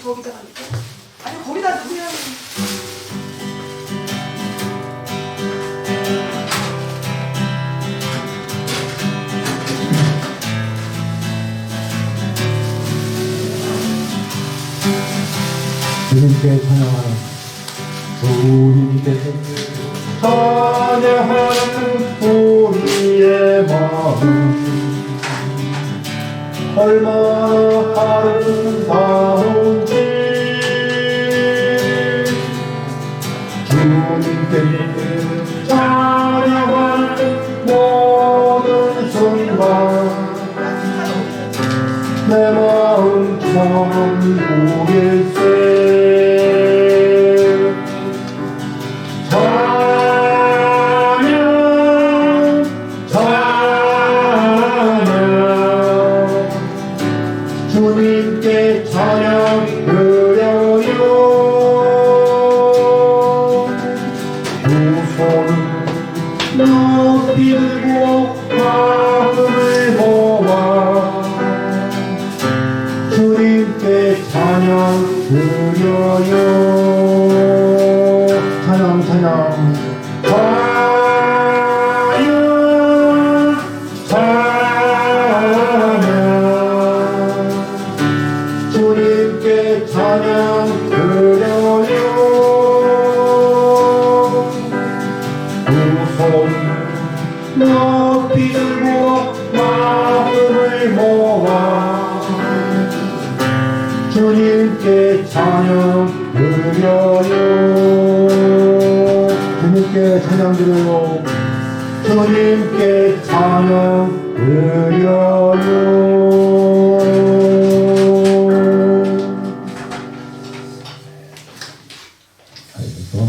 거기다가 아니 거기다 그냥 주님께 찬양하는 주님께 찬양하는 우리의 마음 얼마나 아름다운지 주님께 찬양하는 모든 순간 내 마음 천국일세 주님께 찬양 드려요 두 손을 높이 들고 마음을 모아 주님께 찬양 드려요 찬양 찬양 주님께 찬양 드려요 두 손 높이 들고 마음을 모아 주님께 찬양 드려요 주님께 찬양 드려요 주님께 찬양 드려요 그래서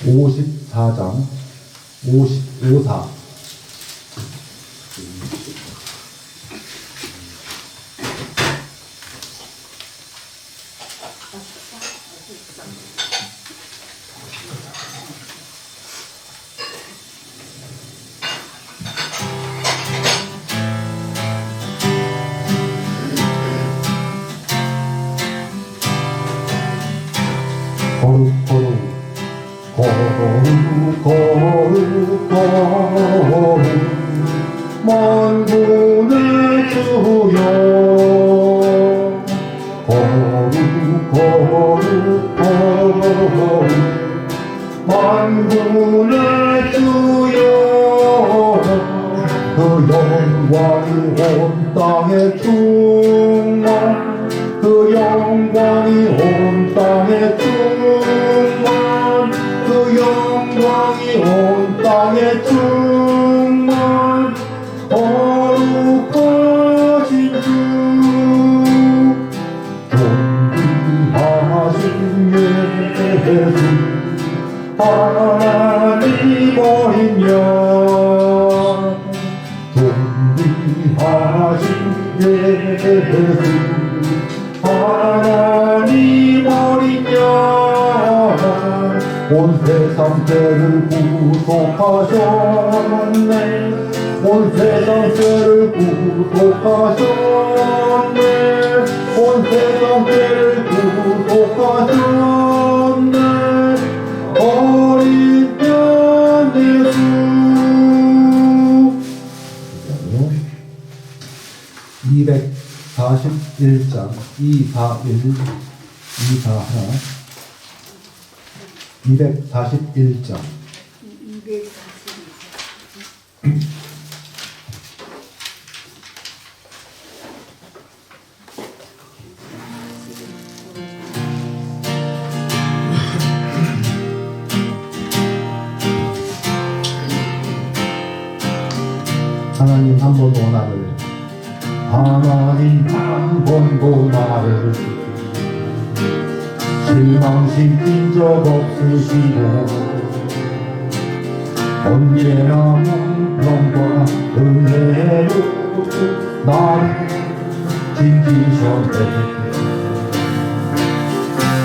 54장 54 거룩 만군의 주여 거룩 만군의 주여 그 영광이 온 땅에 충만 그 영광이 온 땅에 충만 그 영광이 온 땅에 충만 거룩하신 주 존귀하신 예수 하나님 어린 양 존귀하신 예수 하나님 어린 양 온 세상 죄를 구속하셨네 온 세상 죄를 구속하셨네 온 세상 죄를 구속하셨네 어린 양 예수 241장 241 241장 하나님 한 번도 나를 하나님 한 번도 나를 실망시킨 적 없으시고 언제나 공평과 은혜로 나를 지키셨네.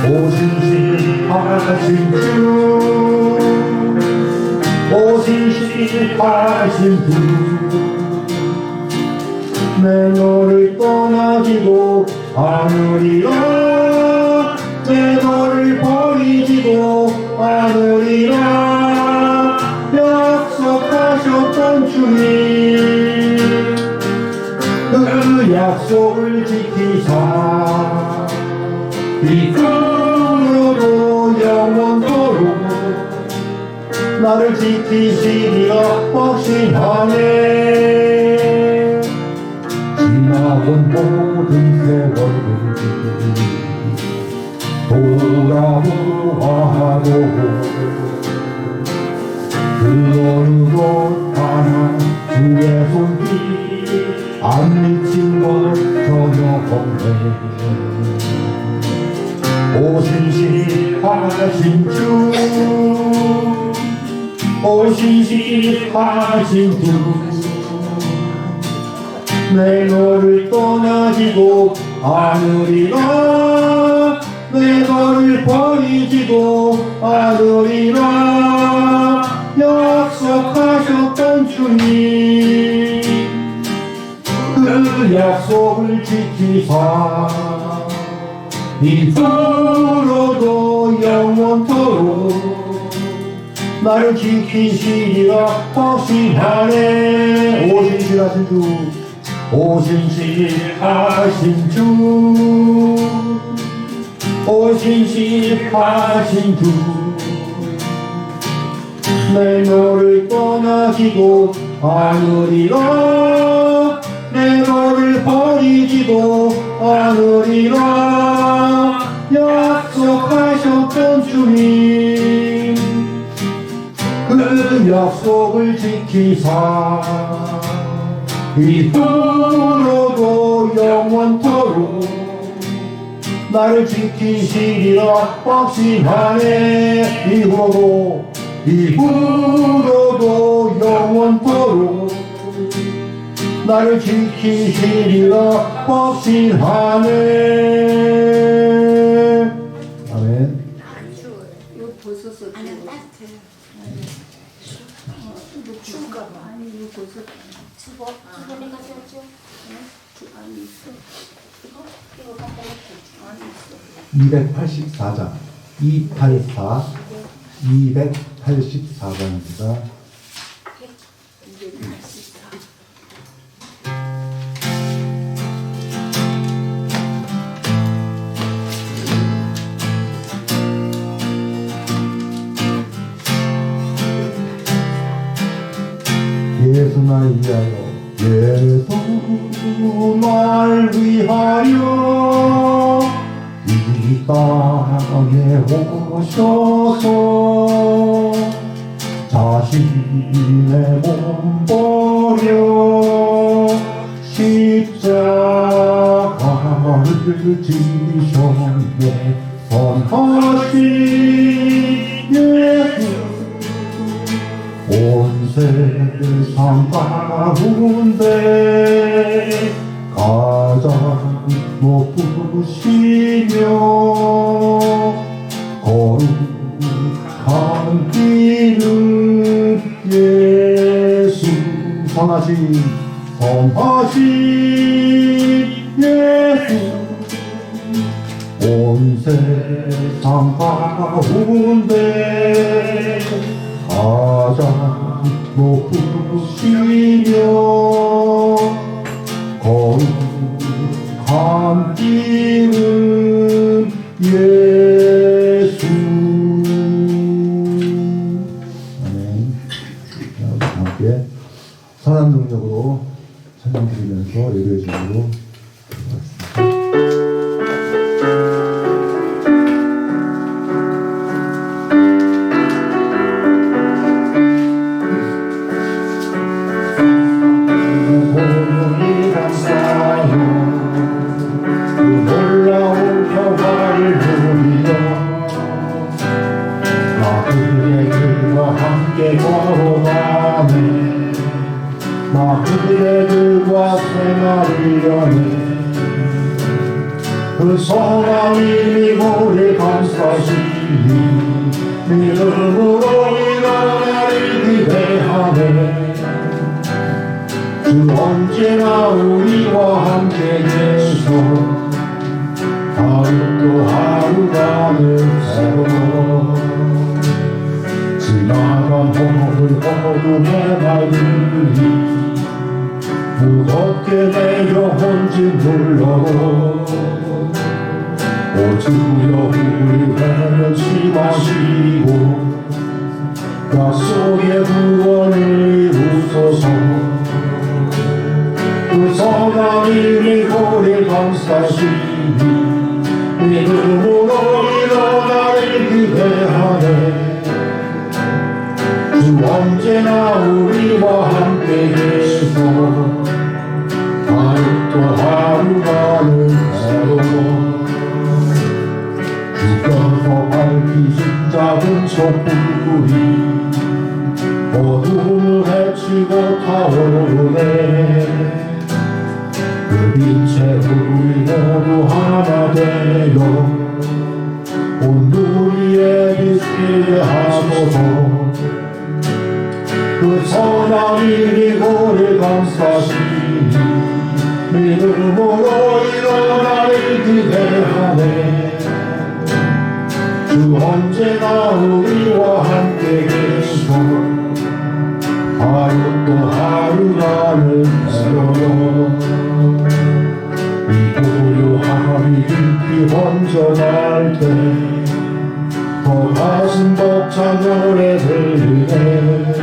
오신시하신 주, 오신시하신 주, 내 너를 떠나지도 않으리라. 내 너를 버리지도 않으리라. 약속하셨던 주님, 그 약속을 지키사 이끌어도 영원토록 나를 지키시리라 확신하네. 지나온 모든 세월을 돌아보아도 그 어느 것 하나 주의 손길 안 미친 것 전혀 없네. 오신시하신 주, 오신시하신 주, 내 너를 떠나지도 않으리라. 내 너를 버리지도 않으리라. 약속하셨던 주님, 그 약속을 지키사 이끌어도 영원토록 나를 지키시리라 확신하네. 오신시하신 주, 오신시하신 주, 오신시하신 주, 내 너를 떠나지도 않으리라. 내 너를 버리지도 않으리라. 약속하셨던 주님, 그 약속을 지키사 이끌어도 영원토록 나를 지키시리라 확신하네. 이후로도 영원토록 나를 지키시리라 확신하네. 아멘. 이거 벗어서 아니 따뜻해요. 이거 추울까봐. 아니 이거 벗어. 주보 주보내 가져왔죠? 아니 있어. 이거 갖다 놓고. 아니 있어. 284장 284 284장입니다. 이게 맛있다. 예수 날 위하여, 예수 날 위하여 이 땅에 오셔서 자신의 몸 버려 십자가를 지셨네. 선하신 예수 온 세상 가운데 가장 높으시며 거룩한 이름 예수. 선하신 예수 온 세상 가운데 가장 높으시며 거룩한 이름 예수. 아멘. 함께 선한 능력으로 찬양 드리면서 예배의 중으로 함께 걸어가 그대들과 생활을 여네 그 선함이 우리 감싸시니 믿음으로 일어나를 기대하네 주 언제나 우리와 함께 계시소 하루 또 하루가는 새로워 지나간 허물 어둠의 날들이 무겁게 내려온 짓물러도 오주여 우리 헤매지 마시고 약속의 구원을 이루소서 그 선함이 우리를 감싸시니 믿음으로 일어나를 기대하네 주 언제나 우리와 함께 계시고 하루 또 하루가는 새로워 주께서 밝히신 작은 촛불이 어둠을 헤치고 타오르네 그 빛에 우리 모두 하나 되어 온 우리의 빛을 하소서 그 선함이 우리를 감싸시니 믿음으로 일어나를 기대하네 주 언제나 우리와 함께 계시고 하루 또 하루가는 새로워 이 고요함이 깊이 번져갈 때 더 가슴 벅찬 노래 들리네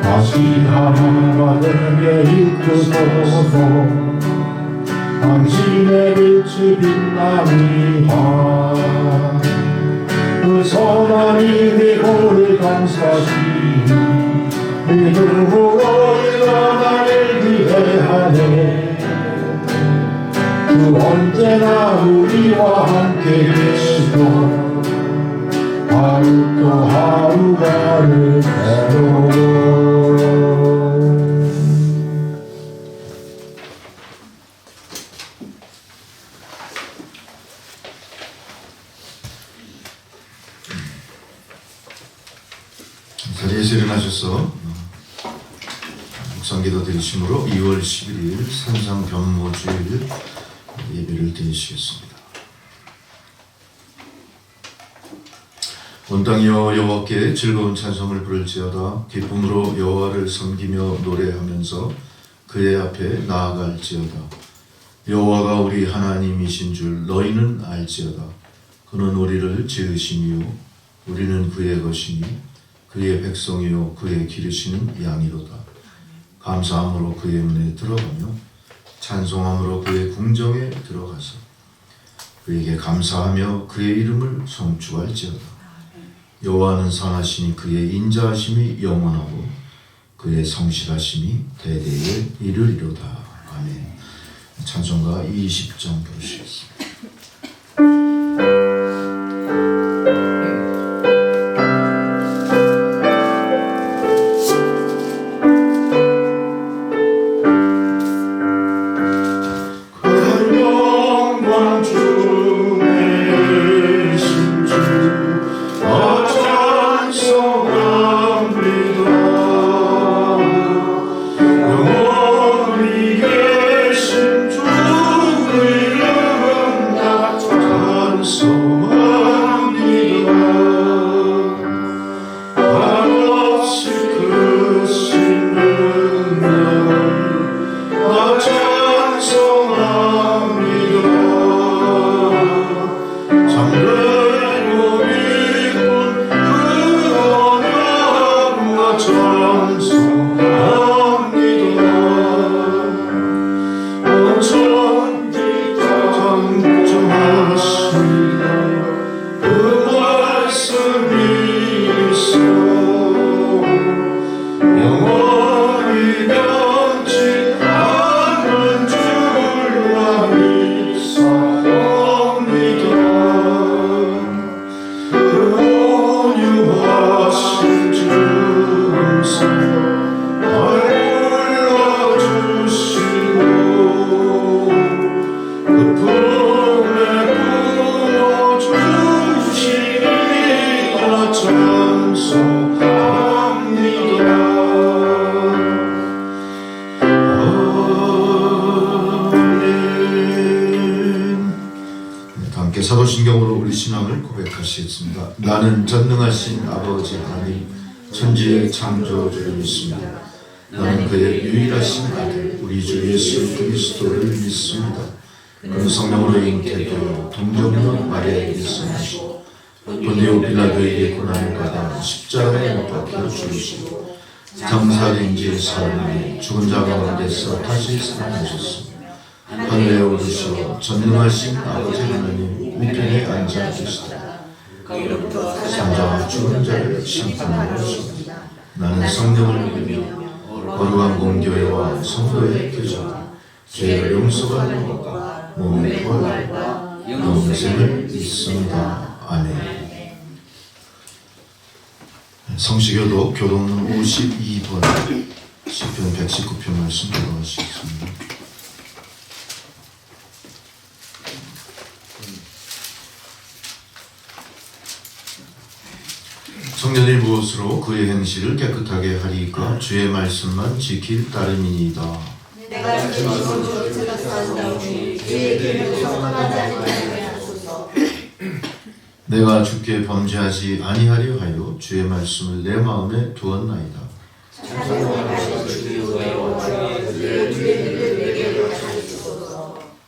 다시 하나가 되게 이끄소서 당신의 빛이 빛나니까 그 선함이 우리를 감싸시니 믿음으로 일어나를 기대하네 주 언제나 우리와 함께 계시고 하루 또 하루가를 새로워 자리에서 일어나셔서 묵상기도 드리심으로 2월 11일 산상 변모주일 예배를 드리시겠습니다. 온 땅이여 여호와께 즐거운 찬송을 부를지어다 기쁨으로 여호와를 섬기며 노래하면서 그의 앞에 나아갈지어다 여호와가 우리 하나님이신 줄 너희는 알지어다 그는 우리를 지으심이요 우리는 그의 것이니 그의 백성이요 그의 기르시는 양이로다 감사함으로 그의 은혜에 들어가며 찬송함으로 그의 궁정에 들어가서 그에게 감사하며 그의 이름을 송축할지어다 여호와는 선하시니 그의 인자하심이 영원하고 그의 성실하심이 대대에 이르리로다. 아멘. 찬송가 20장 부르시겠습니다. 나는 전능하신 아버지 하나님 천지의 창조주를 믿습니다. 나는 그의 유일하신 아들 우리 주 예수 그리스도를 믿습니다. 그는 성령으로 잉태되어 동정녀 마리아에게서 나시고 본디오 빌라도에게 고난을 받아 십자가에 못 박혀 죽으시고 장사된 지 사흘 만에 죽은 자 가운데서 다시 살아나셨습니다. 하늘에 오르시어 전능하신 아버지 하나님 우편에 앉아 계시다. 산자와 죽은 자를 심판하시옵니다. 나는 성령을 믿으며 거룩한 공교회와 성도의 교제와 죄의 용서받는 것과 몸의 부활과 영생을 믿습니다. 아멘. 성시교도 교동문 52번 시편 119편 말씀 들어가시겠습니다. 청년이 무엇으로 그의 행실을 깨끗하게 하리까? 주의 말씀만 지킬 따름이니이다. 내가 주의 기본으로 들었사오니 주의 길을 성공하지 않게 하소서. 내가 주께 범죄하지 아니하려 하여 주의 말씀을 내 마음에 두었나이다.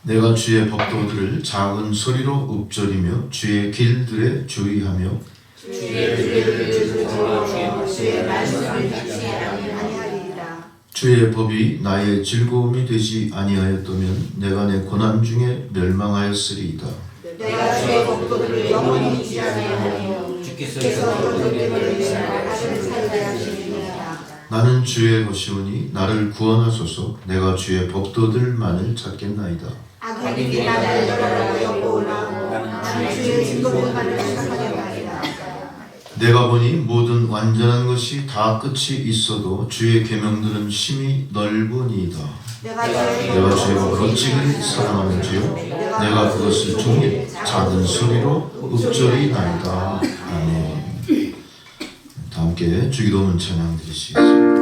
내가 주의 법도들을 작은 소리로 읊조리며 주의 길들에 주의하며 주의 법이 나의 즐거움이 되지 아니하였다면 내가 내 고난 중에 멸망하였으리이다. 내가 주의 법도들을 영원히 잊지 아니하며 주께서 영원히 나를 살게 하시리이다. 나는 주의 것이오니 나를 구원하소서. 내가 주의 법도들만을 찾겠나이다. 악인이 나를 열어라 엿보오라. 나는 주의 증거들만을 생각하겠나이다. 내가 보니 모든 완전한 것이 다 끝이 있어도 주의 계명들은 심히 넓으니이다. 내가 주의 법을 어찌 그리 사랑하는지요. 내가 그것을 종일 작은 소리로 읊조리나이다. 아멘. 다 함께 주기도문 찬양 드리시겠습니다.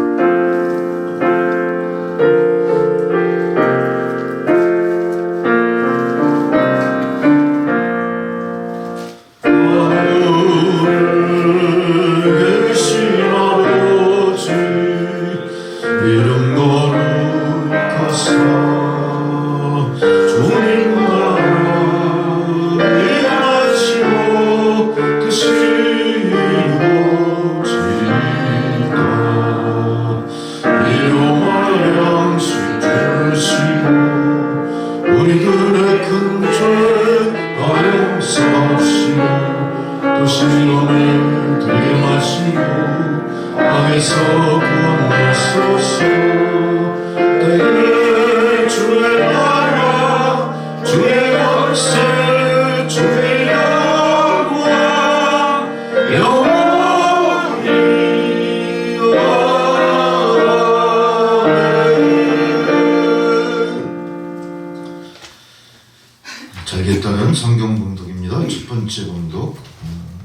잘겠다는 성경 봉독입니다. 첫 번째 봉독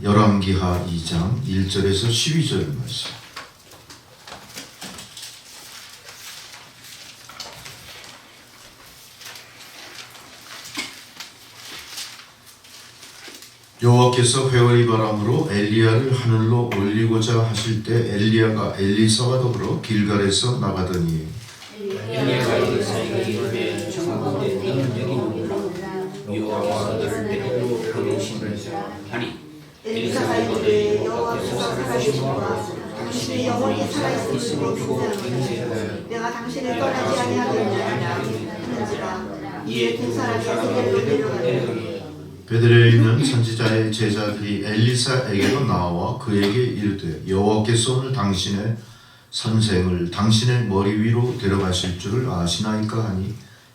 열왕기하 2장 1절에서 12절 말씀. 여호와께서 회오리 바람으로 엘리야를 하늘로 올리고자 하실 때 엘리야가 엘리사와 더불어 길갈에서 나가더니 엘리야가 엘리사에게 이르되 청하건대 여호와께서 너를 내게로 보내시느니라 하니 엘리사가 이르되 여호와께서 살아계시노라. 당신이 영원히 살아있으시고 맹세하되 내가 당신을 떠나지 아니하겠느냐 하는지라. 이에 두 사람이 세계로 내려가니 베들레헴에 있는 선지자의 제자들이 엘리사에게로 나와 그에게 이르되 여호와께서 오늘 당신의 선생을 당신의 머리 위로 데려가실 줄을 아시나이까 하니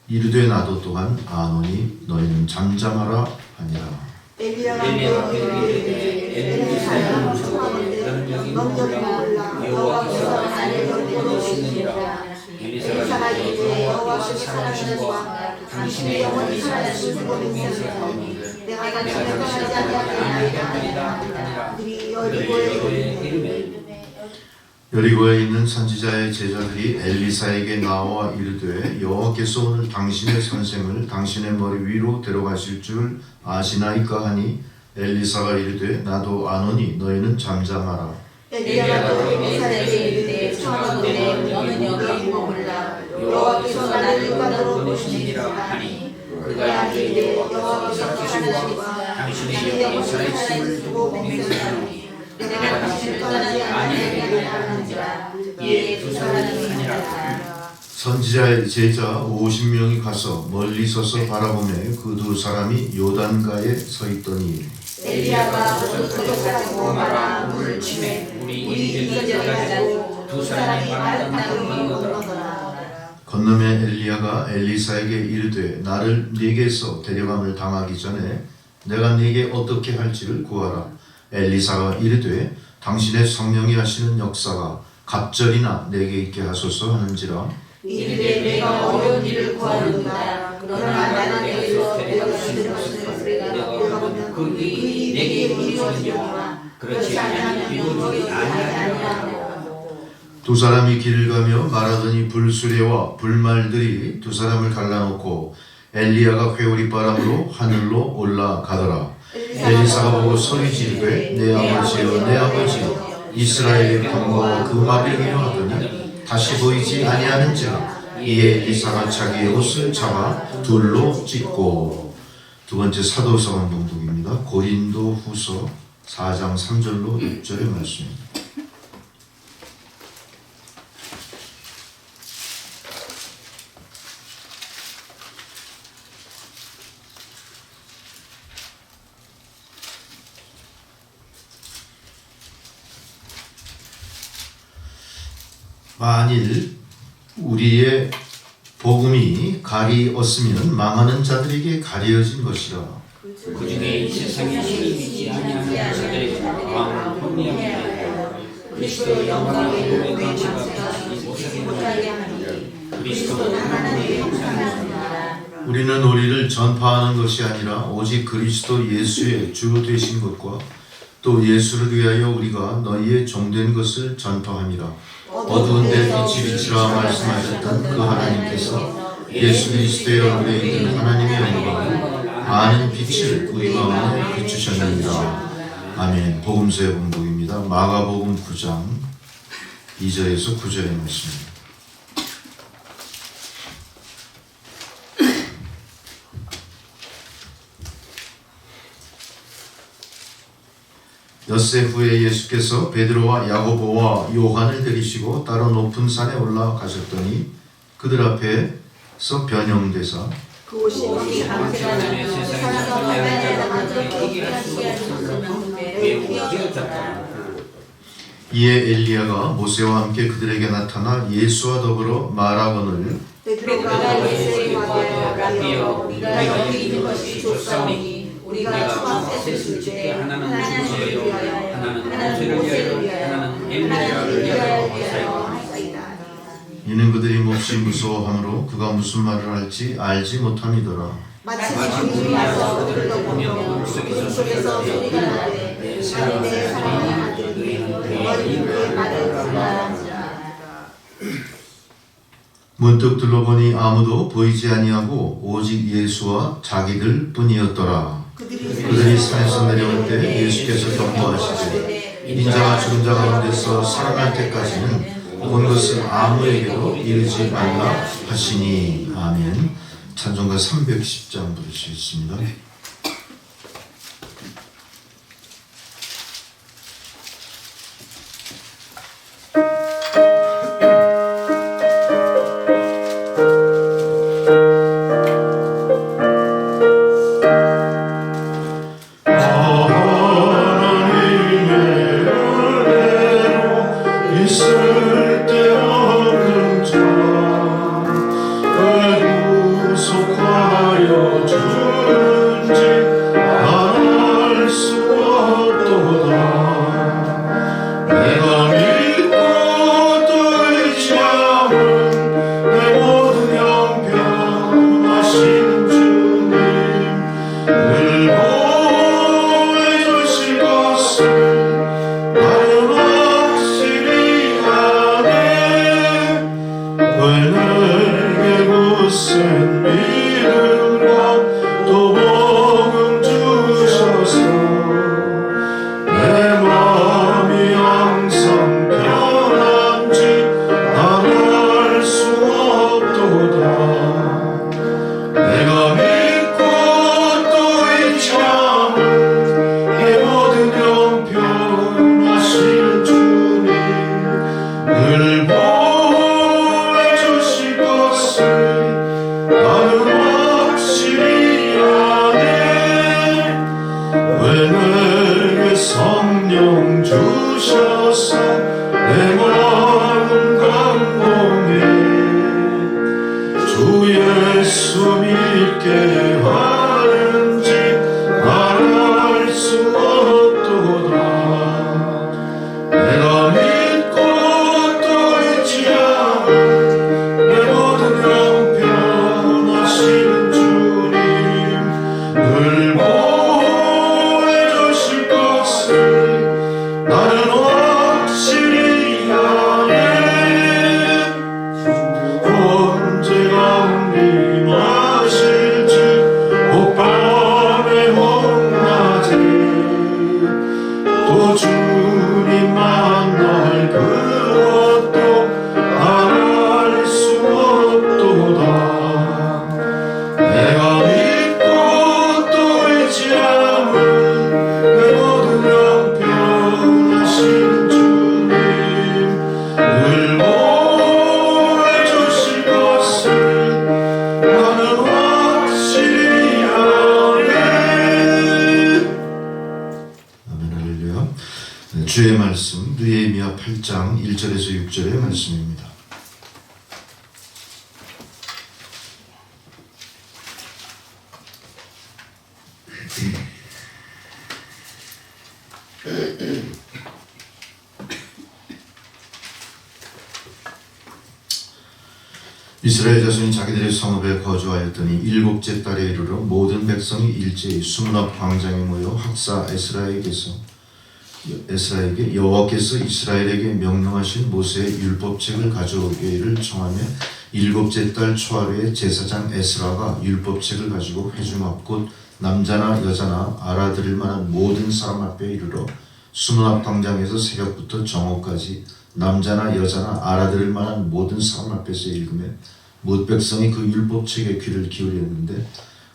이르되 나도 또한 아노니 너희는 잠잠하라 하니라. 엘리야가 이르되 엘리사가 청하건대 너는 여기 머물라. 여호와께서 나를 여기 보내시느니라. 엘리사가 이르되 여호와께서 살아계시노라. 당신이 영원히 살아계시고 맹세하니 내가 당신을 떠나지 아니하겠나이다. 그들이 여리고에 이르되 여리고에 있는 선지자의 제자들이 엘리사에게 나와 이르되 여호와께서 오늘 당신의 선생을 당신의 머리 위로 데려가실 줄 아시나이까 하니 엘리사가 이르되 나도 아노니 너희는 잠잠하라. 엘리야가 엘리사에게 이르되 청하건대 너는 여기 머물라. 여호와께서 나를 육안으로 보시니라 하니 그가 이르되 여호와께서 하나님과 당신의 영혼을 살아있고 맹세하노니 내가 당신을 떠나지 아니하리라. 이에 두 사람이 아니라. 선지자의 제자 50명이 가서 멀리 서서 바라보며 그 두 사람이 요단가에 서 있더니 엘리야가 그것을 가지고 말아 물을 치매 우리 이제 가지고 두 사람이 마른 땅을 건너더라. 건너매 엘리야가 엘리사에게 이르되 나를 네게서 데려감을 당하기 전에 내가 네게 어떻게 할지를 구하라. 엘리사가 이르되 당신의 성령이 하시는 역사가 갑절이나 내게 있게 하소서 하는지라. 이르되 내가 어려운 일을 구하는다. 그러나 나는 내게서 내가 주는 것을 내가 보면 그 일이 내게 이루어지려니와 그렇지 않으면 이루어지지 아니하리라. 두 사람이 길을 가며 말하더니 불수레와 불말들이 두 사람을 갈라놓고 엘리야가 회오리 바람으로 하늘로 올라가더라. 엘리사가 보고 소리 지르되 내 아버지여 내 아버지여 이스라엘의 병거와 그 마병이여 하더니 다시 보이지 아니하는지라. 이에 엘리사가 자기의 옷을 잡아 둘로 찢고. 두 번째 사도서관 봉독입니다. 고린도 후서 4장 3절로 6절의 말씀입니다. 만일 우리의 복음이 가리었으면 망하는 자들에게 가려진 것이라. 그 중에 이 세상에 신이 믿지 아니하는 자들의 왕을 혼미하게 그리스도의 영광의 몸의 지각이 못하게 하니 그리스도는 하나님의 형상이니라. 우리는 우리를 전파하는 것이 아니라 오직 그리스도 예수의 주 되신 것과 또 예수를 위하여 우리가 너희의 종된 것을 전파함이라. 어두운 데 빛이 비치라 말씀하셨던 그 하나님께서 예수 그리스도의 얼굴에 있는 하나님의 영광을 아는 빛을 우리 마음에 비추셨느니라. 아멘. 복음서의 본복입니다. 마가복음 9장 2절에서 9절의 말씀입니다. 엿새 후에 예수께서 베드로와 야고보와 요한을 데리시고 따로 높은 산에 올라가셨더니 그들 앞에서 변형되사 그 옷이 밤새가 사람과 얘기할 수 없는 매우 기억졌다. 이에 엘리야가 모세와 함께 그들에게 나타나 예수와 더불어 말하거늘 베드로가 예수에게 말하여 라비여 우리가 여기 있는 것이 좋사오니 우리가 초막셋을 줄때 하나는 주를 위하여 하나는 모세를 위하여 하나는 엘리야를 위하여 하이다. 이는 그들이 몹시 무서워하므로 그가 무슨 말을 할지 알지 못함이더라. 마침 주님이 와서 그들도 보며 물속에서 소리가 나되 내 사랑하는 아들이 너희에게 말을 듣는지라. 문득 둘러보니 아무도 보이지 아니하고 오직 예수와 자기들 뿐이었더라. 그들이 산에서 내려올 때 예수께서 경고하시되 인자가 죽은 자 가운데서 살아날 때까지는 본 것을 아무에게도 이르지 말라 하시니. 아멘. 찬송가 310장 부르시겠습니다. 믿음과 또 복음 주셔서 어떻게 하는지 말할 수 없도다. 내가 믿고 또 의지하는 내 모든 형편하시는 주님, 늘 보호해 주실 것을 나는 확실히 아네. 언제가 임하실지 곧 밤에 혹낮에 또 주님 만날 그것도 말할 수 없도다. 내가 믿고 또 의지하는 내 모든 형편하시는 주님, 늘 보호해 주실 것을 나는 확실히 아네. 아멘. 할렐루야. 주의 말씀 느헤미야 8장 1절에서 6절의 말씀입니다. 이스라엘 자손이 자기들의 성읍에 거주하였더니 일곱째 달에 이르러 모든 백성이 일제히 수문 앞 광장에 모여 학사 에스라에게 여호와께서 이스라엘에게 명령하신 모세의 율법책을 가져오기를 청하며 일곱째 달 초하루에 제사장 에스라가 율법책을 가지고 회중 앞 곧 남자나 여자나 알아들을 만한 모든 사람 앞에 이르러 수문 앞 광장에서 새벽부터 정오까지 남자나 여자나 알아들을 만한 모든 사람 앞에서 읽으며 모든 백성이 그 율법책에 귀를 기울였는데,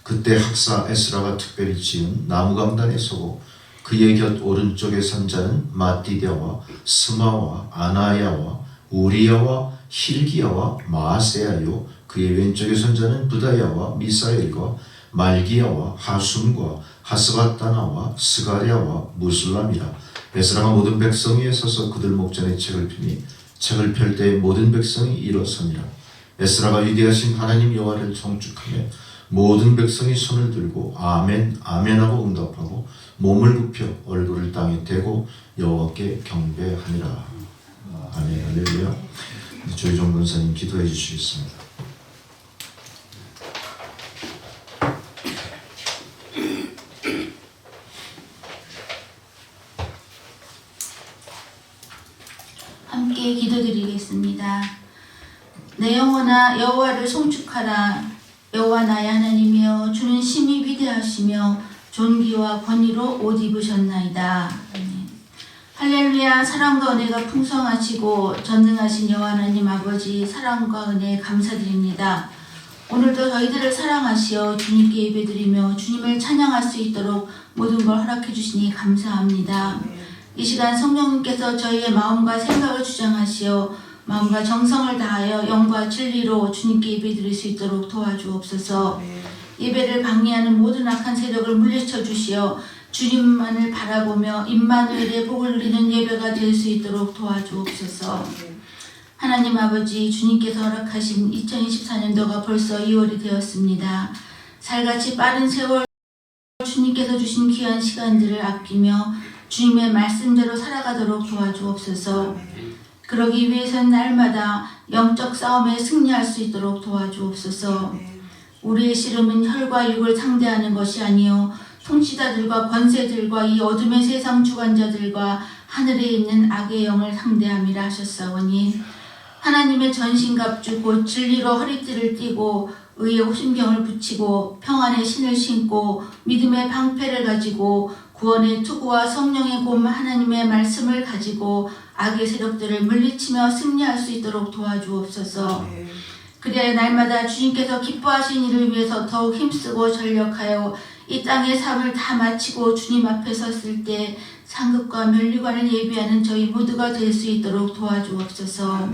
그때 학사 에스라가 특별히 지은 나무강단에 서고 그의 곁 오른쪽에 선 자는 마띠디아와 스마와 아나야와 우리야와 힐기야와 마아세야요, 그의 왼쪽에 선 자는 부다야와 미사엘과 말기야와 하숨과 하스바다나와 스가랴와 무슬람이라. 에스라가 모든 백성 위에 서서 그들 목전에 책을 펴니 책을 펼 때에 모든 백성이 일어서니라. 에스라가 위대하신 하나님 여호와를 송축하며 모든 백성이 손을 들고 아멘 아멘하고 응답하고 몸을 굽혀 얼굴을 땅에 대고 여호와께 경배하니라. 아멘. 할렐루야. 조희종 권사님 기도해 주시겠습니다. 함께 기도드리겠습니다. 내 영혼아 여호와를 송축하라. 여호와 나의 하나님이여, 주는 심히 위대하시며 존귀와 권위로 옷 입으셨나이다. 아멘. 할렐루야. 사랑과 은혜가 풍성하시고 전능하신 여호와 하나님 아버지, 사랑과 은혜 감사드립니다. 오늘도 저희들을 사랑하시어 주님께 예배드리며 주님을 찬양할 수 있도록 모든 걸 허락해 주시니 감사합니다. 이 시간 성령님께서 저희의 마음과 생각을 주장하시어 마음과 정성을 다하여 영과 진리로 주님께 예배드릴 수 있도록 도와주옵소서. 예배를 방해하는 모든 악한 세력을 물리쳐 주시어 주님만을 바라보며 임마누엘의 복을 누리는 예배가 될 수 있도록 도와주옵소서. 하나님 아버지, 주님께서 허락하신 2024년도가 벌써 2월이 되었습니다. 살같이 빠른 세월 주님께서 주신 귀한 시간들을 아끼며 주님의 말씀대로 살아가도록 도와주옵소서. 그러기 위해서는 날마다 영적 싸움에 승리할 수 있도록 도와주옵소서. 우리의 씨름은 혈과 육을 상대하는 것이 아니요 통치자들과 권세들과 이 어둠의 세상 주관자들과 하늘에 있는 악의 영을 상대함이라 하셨사오니, 하나님의 전신갑주 곧 진리로 허리띠를 띠고 의의 호심경을 붙이고 평안의 신을 신고 믿음의 방패를 가지고 구원의 투구와 성령의 곰 하나님의 말씀을 가지고 악의 세력들을 물리치며 승리할 수 있도록 도와주옵소서. 그래야 날마다 주님께서 기뻐하신 일을 위해서 더욱 힘쓰고 전력하여 이 땅의 삶을 다 마치고 주님 앞에 섰을 때 상급과 면류관을 예비하는 저희 모두가 될 수 있도록 도와주옵소서.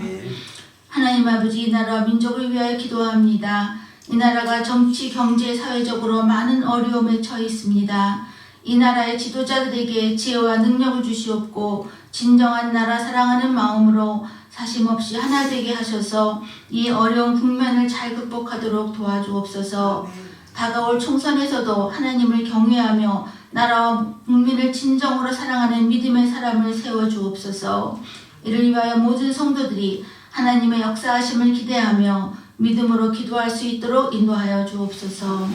하나님 아버지, 이 나라와 민족을 위하여 기도합니다. 이 나라가 정치, 경제, 사회적으로 많은 어려움에 처해 있습니다. 이 나라의 지도자들에게 지혜와 능력을 주시옵고 진정한 나라 사랑하는 마음으로 사심없이 하나 되게 하셔서 이 어려운 국면을 잘 극복하도록 도와주옵소서. 다가올 총선에서도 하나님을 경외하며 나라와 국민을 진정으로 사랑하는 믿음의 사람을 세워주옵소서. 이를 위하여 모든 성도들이 하나님의 역사하심을 기대하며 믿음으로 기도할 수 있도록 인도하여 주옵소서.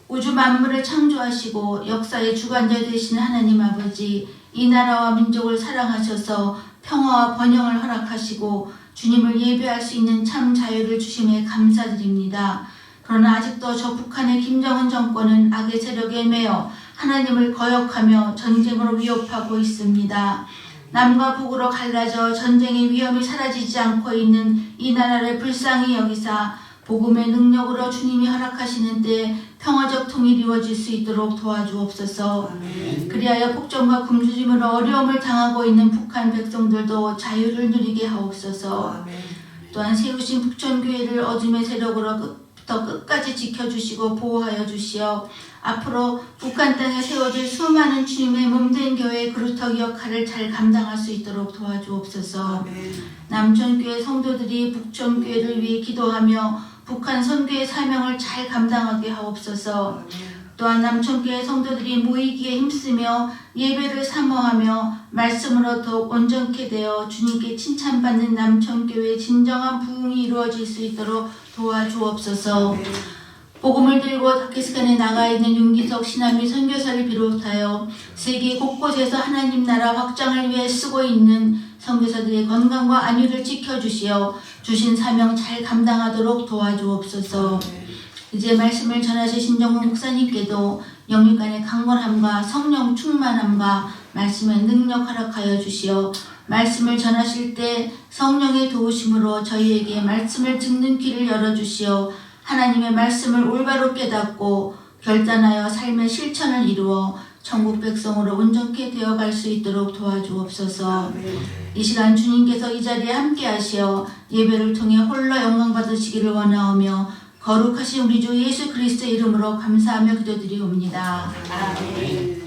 우주 만물을 창조하시고 역사의 주관자 되신 하나님 아버지, 이 나라와 민족을 사랑하셔서 평화와 번영을 허락하시고 주님을 예배할 수 있는 참 자유를 주심에 감사드립니다. 그러나 아직도 저 북한의 김정은 정권은 악의 세력에 매여 하나님을 거역하며 전쟁으로 위협하고 있습니다. 남과 북으로 갈라져 전쟁의 위험이 사라지지 않고 있는 이 나라를 불쌍히 여기사 복음의 능력으로 주님이 허락하시는 때에 평화적 통일이 이루어질 수 있도록 도와주옵소서. 그리하여 폭정과 굶주림으로 어려움을 당하고 있는 북한 백성들도 자유를 누리게 하옵소서. 또한 세우신 북촌교회를 어둠의 세력으로부터 끝까지 지켜주시고 보호하여 주시어 앞으로 북한 땅에 세워질 수많은 주님의 몸된 교회의 그루터기 역할을 잘 감당할 수 있도록 도와주옵소서. 남촌교회 성도들이 북촌교회를 위해 기도하며 북한 선교의 사명을 잘 감당하게 하옵소서. 또한 남촌교회 성도들이 모이기에 힘쓰며 예배를 사모하며 말씀으로 더욱 온전케 되어 주님께 칭찬받는 남촌교회의 진정한 부흥이 이루어질 수 있도록 도와주옵소서. 복음을 들고 다케스칸에 나가 있는 윤기석 신한미 선교사를 비롯하여 세계 곳곳에서 하나님 나라 확장을 위해 쓰고 있는 선교사들의 건강과 안위를 지켜주시어 주신 사명 잘 감당하도록 도와주옵소서. 이제 말씀을 전하실 신정훈 목사님께도 영육간의 강건함과 성령 충만함과 말씀의 능력 허락하여 주시어 말씀을 전하실 때 성령의 도우심으로 저희에게 말씀을 듣는 귀를 열어주시어 하나님의 말씀을 올바로 깨닫고 결단하여 삶의 실천을 이루어 천국 백성으로 온전케 되어갈 수 있도록 도와주옵소서. 이 시간 주님께서 이 자리에 함께 하시어 예배를 통해 홀로 영광 받으시기를 원하오며 거룩하신 우리 주 예수 그리스도의 이름으로 감사하며 기도드리옵니다. 아멘.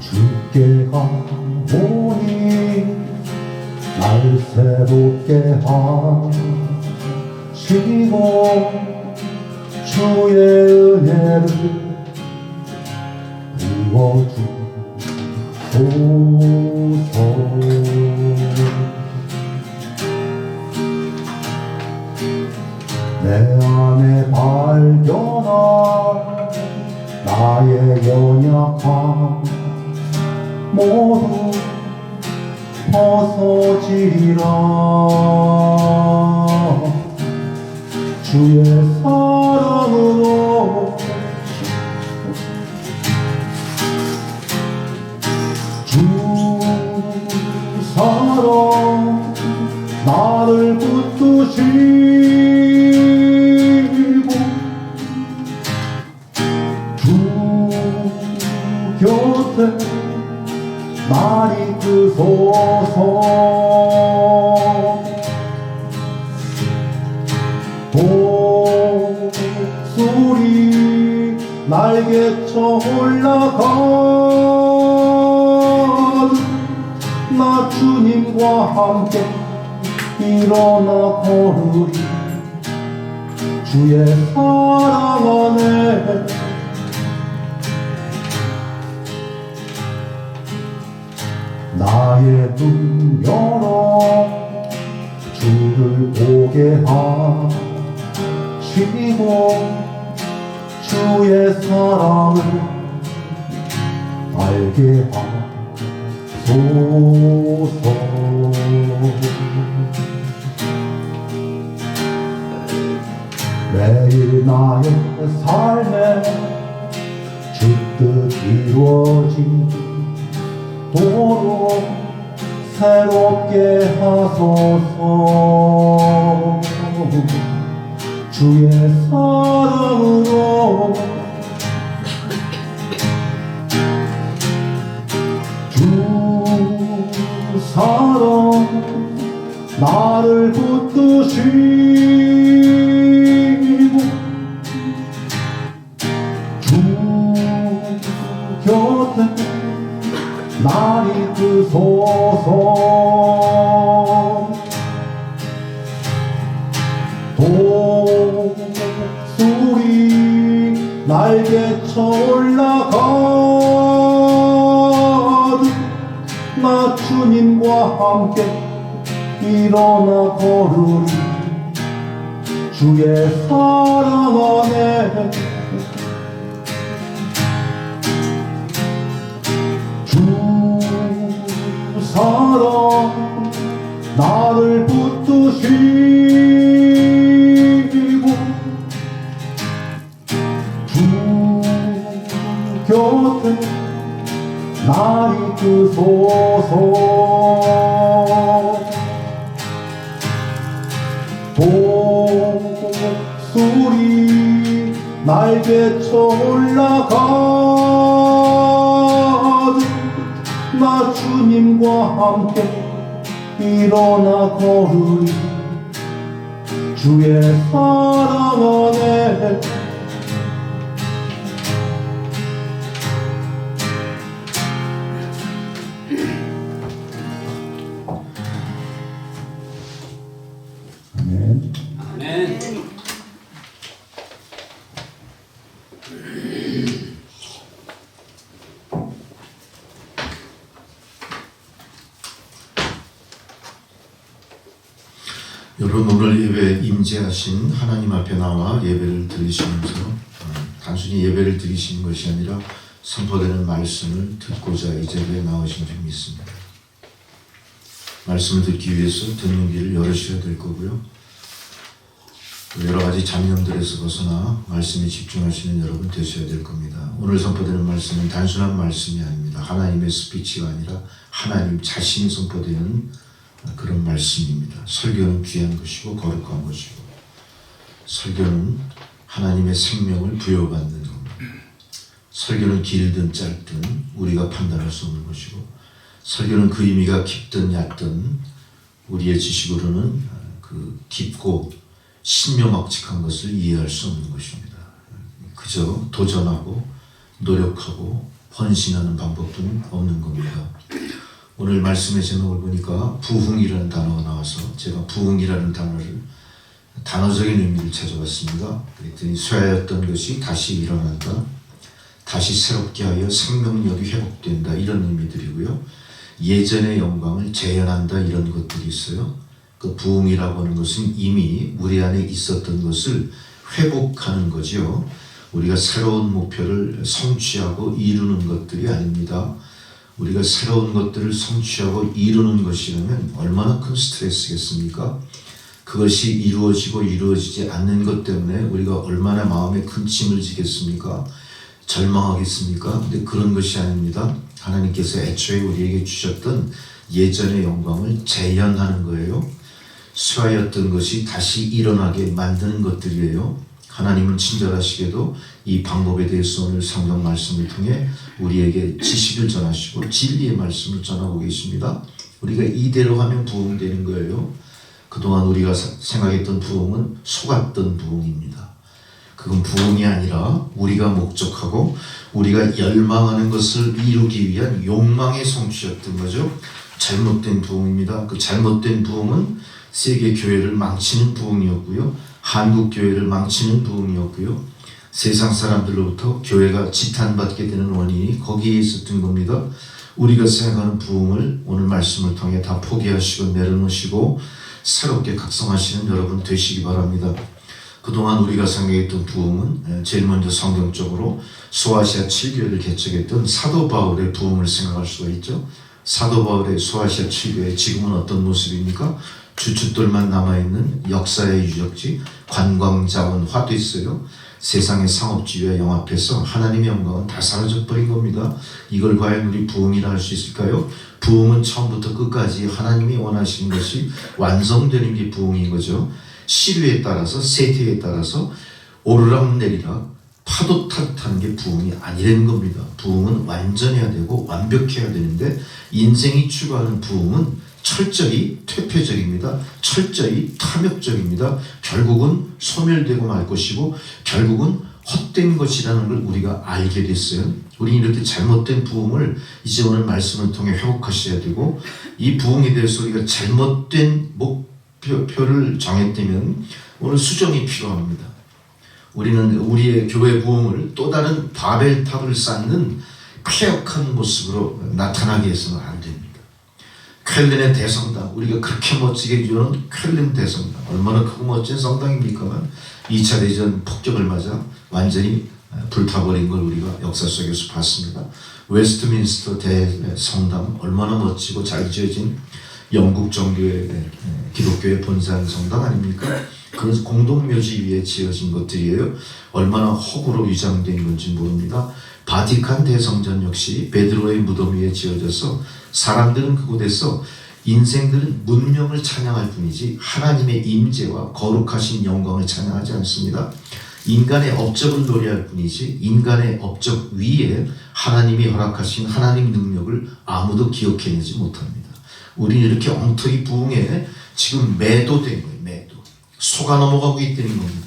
주께 가보니 날 새롭게 하시고 주의 은혜를 부어주소서. 내 안에 발견한 나의 연약함 모두 벗어지리라. 주의 사랑으로 주 사랑 나를 붙드시고 주 곁에 날 이끄소서. 독수리 날개쳐 올라가는 나 주님과 함께 일어나 걸으리. 주의 사랑 안에 나의 눈 열어 주를 보게 하시고 보시고 주의 사랑을 알게 하소서. 매일 나의 삶에 주뜻 이루어지도록 새롭게 하소서. 주의 사랑으로 주 사랑 나를 붙드시고 주 곁에 날 이끄소서. 독수리 날개쳐 올라가듯 나 주님과 함께 일어나 걸으리. 주의 사랑 안에 주 사랑 나를 붙드시고 주 곁에 날 이끄소서. 독수리 날개쳐 올라가듯 나 주님과 함께 일어나 걸으리. 주의 사랑 안에 아멘. 아멘. 여러분, 오늘 예배에 임재하신 하나님 앞에 나와 예배를 드리시면서 단순히 예배를 드리시는 것이 아니라 선포되는 말씀을 듣고자 이 자리에 나오신 줄 믿습니다. 말씀을 듣기 위해서 듣는 길을 열으셔야 될 거고요. 여러 가지 잡념들에서 벗어나 말씀에 집중하시는 여러분 되셔야 될 겁니다. 오늘 선포되는 말씀은 단순한 말씀이 아닙니다. 하나님의 스피치가 아니라 하나님 자신이 선포되는 그런 말씀입니다. 설교는 귀한 것이고 거룩한 것이고, 설교는 하나님의 생명을 부여받는 겁니다. 설교는 길든 짧든 우리가 판단할 수 없는 것이고, 설교는 그 의미가 깊든 얕든 우리의 지식으로는 그 깊고 신묘막측한 것을 이해할 수 없는 것입니다. 그저 도전하고 노력하고 헌신하는 방법뿐 없는 겁니다. 오늘 말씀의 제목을 보니까 부흥이라는 단어가 나와서 제가 부흥이라는 단어를 단어적인 의미를 찾아봤습니다. 그랬더니 쇠하였던 것이 다시 일어난다, 다시 새롭게 하여 생명력이 회복된다, 이런 의미들이고요. 예전의 영광을 재현한다, 이런 것들이 있어요. 그 부흥이라고 하는 것은 이미 우리 안에 있었던 것을 회복하는 거죠. 우리가 새로운 목표를 성취하고 이루는 것들이 아닙니다. 우리가 새로운 것들을 성취하고 이루는 것이라면 얼마나 큰 스트레스겠습니까? 그것이 이루어지고 이루어지지 않는 것 때문에 우리가 얼마나 마음에 큰 짐을 지겠습니까? 절망하겠습니까? 근데 그런 것이 아닙니다. 하나님께서 애초에 우리에게 주셨던 예전의 영광을 재현하는 거예요. 쇠하였던 것이 다시 일어나게 만드는 것들이에요. 하나님은 친절하시게도 이 방법에 대해서 오늘 성경 말씀을 통해 우리에게 지식을 전하시고 진리의 말씀을 전하고 계십니다. 우리가 이대로 하면 부흥되는 거예요. 그동안 우리가 생각했던 부흥은 속았던 부흥입니다. 그건 부흥이 아니라 우리가 목적하고 우리가 열망하는 것을 이루기 위한 욕망의 성취였던 거죠. 잘못된 부흥입니다. 그 잘못된 부흥은 세계 교회를 망치는 부흥이었고요. 한국 교회를 망치는 부흥이었고요. 세상 사람들로부터 교회가 지탄받게 되는 원인이 거기에 있었던 겁니다. 우리가 생각하는 부흥을 오늘 말씀을 통해 다 포기하시고 내려놓으시고 새롭게 각성하시는 여러분 되시기 바랍니다. 그동안 우리가 생각했던 부흥은 제일 먼저 성경적으로 소아시아 7교회를 개척했던 사도 바울의 부흥을 생각할 수가 있죠. 사도 바울의 소아시아 7교회 지금은 어떤 모습입니까? 주춧돌만 남아있는 역사의 유적지 관광자원화 됐어요. 세상의 상업지위와 영합해서 하나님의 영광은 다 사라져버린 겁니다. 이걸 과연 우리 부흥이라 할 수 있을까요? 부흥은 처음부터 끝까지 하나님이 원하시는 것이 완성되는 게 부흥인 거죠. 시류에 따라서 세태에 따라서 오르락 내리락 파도 타는 게 부흥이 아니라는 겁니다. 부흥은 완전해야 되고 완벽해야 되는데 인생이 추구하는 부흥은 철저히 퇴폐적입니다. 철저히 탐욕적입니다. 결국은 소멸되고 말 것이고 결국은 헛된 것이라는 걸 우리가 알게 됐어요. 우리는 이렇게 잘못된 부흥을 이제 오늘 말씀을 통해 회복하셔야 되고 이 부흥에 대해서 우리가 잘못된 목표를 정했다면 오늘 수정이 필요합니다. 우리는 우리의 교회 부흥을 또 다른 바벨탑을 쌓는 폐역한 모습으로 나타나게 해서는 안 됩니다. 쾰른의 대성당, 우리가 그렇게 멋지게 이루는 쾰른 대성당, 얼마나 크고 멋진 성당입니까만 2차 대전 폭격을 맞아 완전히 불타버린 걸 우리가 역사 속에서 봤습니다. 웨스트민스터 대성당, 얼마나 멋지고 잘 지어진 영국 정교의 기독교의 본산 성당 아닙니까? 그런 공동묘지 위에 지어진 것들이에요. 얼마나 허구로 위장된 건지 모릅니다. 바티칸 대성전 역시 베드로의 무덤 위에 지어져서 사람들은 그곳에서 인생들은 문명을 찬양할 뿐이지 하나님의 임재와 거룩하신 영광을 찬양하지 않습니다. 인간의 업적을 노래할 뿐이지 인간의 업적 위에 하나님이 허락하신 하나님 능력을 아무도 기억해내지 못합니다. 우리는 이렇게 엉터리 부흥에 지금 매도된 거예요. 매도. 속아 넘어가고 있다는 겁니다.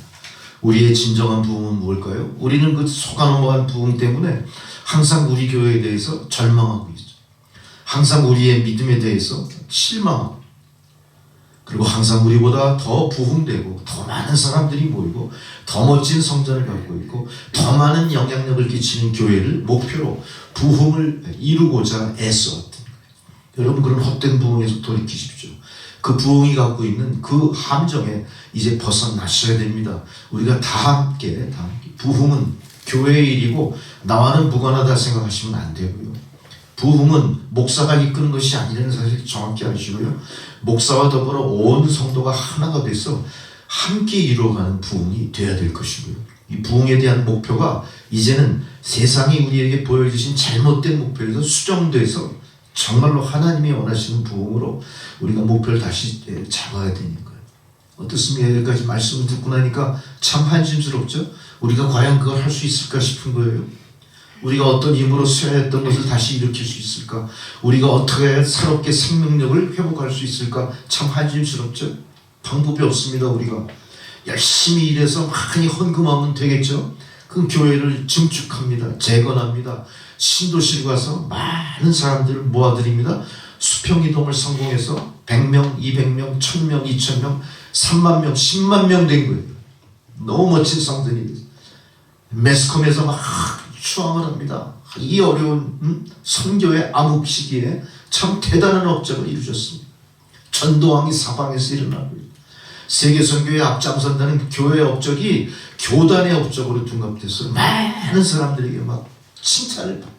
우리의 진정한 부흥은 무엇일까요? 우리는 그 속아 넘어간 부흥 때문에 항상 우리 교회에 대해서 절망하고 있죠. 항상 우리의 믿음에 대해서 실망하고 그리고 항상 우리보다 더 부흥되고 더 많은 사람들이 모이고 더 멋진 성전을 갖고 있고 더 많은 영향력을 끼치는 교회를 목표로 부흥을 이루고자 애써왔던 거예요. 여러분 그런 헛된 부흥에서 돌이키십시오. 그 부흥이 갖고 있는 그 함정에 이제 벗어나셔야 됩니다. 우리가 다 함께 부흥은 교회의 일이고 나와는 무관하다 생각하시면 안 되고요. 부흥은 목사가 이끄는 것이 아니라는 사실 정확히 아시고요. 목사와 더불어 온 성도가 하나가 돼서 함께 이루어가는 부흥이 되어야 될 것이고요. 이 부흥에 대한 목표가 이제는 세상이 우리에게 보여주신 잘못된 목표에서 수정돼서 정말로 하나님이 원하시는 부흥으로 우리가 목표를 다시 잡아야 되는 거예요. 어떻습니까? 여기까지 말씀을 듣고 나니까 참 한심스럽죠? 우리가 과연 그걸 할 수 있을까 싶은 거예요. 우리가 어떤 힘으로 쇠했던 것을 다시 일으킬 수 있을까? 우리가 어떻게 해야 새롭게 생명력을 회복할 수 있을까? 참 한심스럽죠? 방법이 없습니다. 우리가 열심히 일해서 많이 헌금하면 되겠죠? 그 교회를 증축합니다. 재건합니다. 신도시를 가서 많은 사람들을 모아드립니다. 수평이동을 성공해서 100명, 200명, 1000명, 2000명, 3만 명, 10만 명 된 거예요. 너무 멋진 성전이 매스컴에서 막 추앙을 합니다. 이 어려운 선교의 암흑 시기에 참 대단한 업적을 이루셨습니다. 전도왕이 사방에서 일어나고 세계 선교에 앞장선다는 교회의 업적이 교단의 업적으로 둔갑돼서 많은 사람들에게 막 칭찬을 받고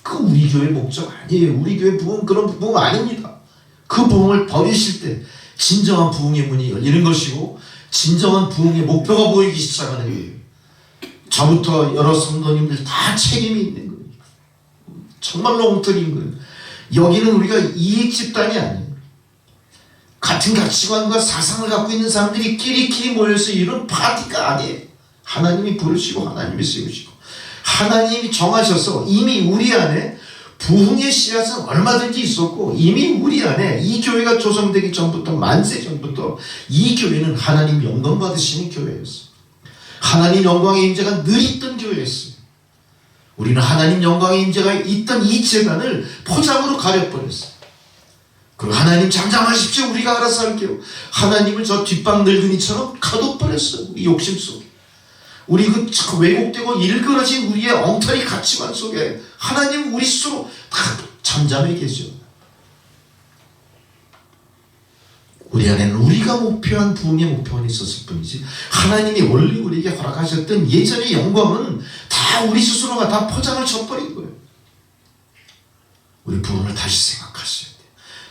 그 우리 교회 목적 아니에요. 우리 교회 부흥 그런 부흥 아닙니다. 그 부흥을 버리실 때 진정한 부흥의 문이 열리는 것이고 진정한 부흥의 목표가 보이기 시작하는 거예요. 저부터 여러 성도님들 다 책임이 있는 거예요. 정말로 엉터리인 거예요. 여기는 우리가 이익 집단이 아니에요. 같은 가치관과 사상을 갖고 있는 사람들이 끼리끼리 모여서 이런 파티가 아니에요. 하나님이 부르시고 하나님이 세우시고 하나님이 정하셔서 이미 우리 안에 부흥의 씨앗은 얼마든지 있었고 이미 우리 안에 이 교회가 조성되기 전부터 만세 전부터 이 교회는 하나님 영광 받으시는 교회였어요. 하나님 영광의 임재가 늘 있던 교회였어요. 우리는 하나님 영광의 임재가 있던 이 재단을 포장으로 가려버렸어요. 그리고 하나님 잠잠하십시오. 우리가 알아서 할게요. 하나님을 저 뒷방 늙은이처럼 가둬버렸어요. 우리 욕심 속에. 우리 그 왜곡되고 일그러진 우리의 엉터리 가치관 속에 하나님 우리 스스로 다 잠잠해 계셔. 우리 안에는 우리가 목표한 부흥의 목표가 있었을 뿐이지 하나님이 원래 우리에게 허락하셨던 예전의 영광은 다 우리 스스로가 다 포장을 쳐버린 거예요. 우리 부흥을 다시 생각하셔야 돼요.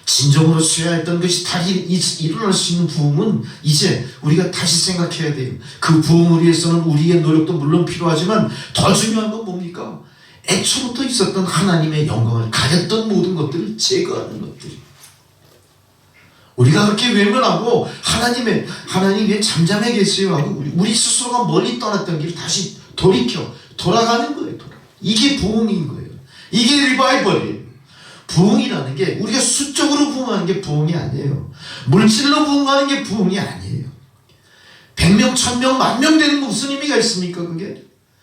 진정으로 써야 했던 것이 다시 일어날 수 있는 부흥은 이제 우리가 다시 생각해야 돼요. 그 부흥을 위해서는 우리의 노력도 물론 필요하지만 더 중요한 건 뭡니까? 애초부터 있었던 하나님의 영광을 가졌던 모든 것들을 제거하는 것들이. 우리가 그렇게 외면하고 하나님 왜 잠잠해 계세요 하고 우리 스스로가 멀리 떠났던 길을 다시 돌아가는 거예요. 이게 부흥인 거예요. 이게 리바이벌이에요. 부흥이라는 게 우리가 수적으로 부흥하는 게 부흥이 아니에요. 물질로 부흥하는 게 부흥이 아니에요. 100명, 1000명, 10,000명 되는 무슨 의미가 있습니까?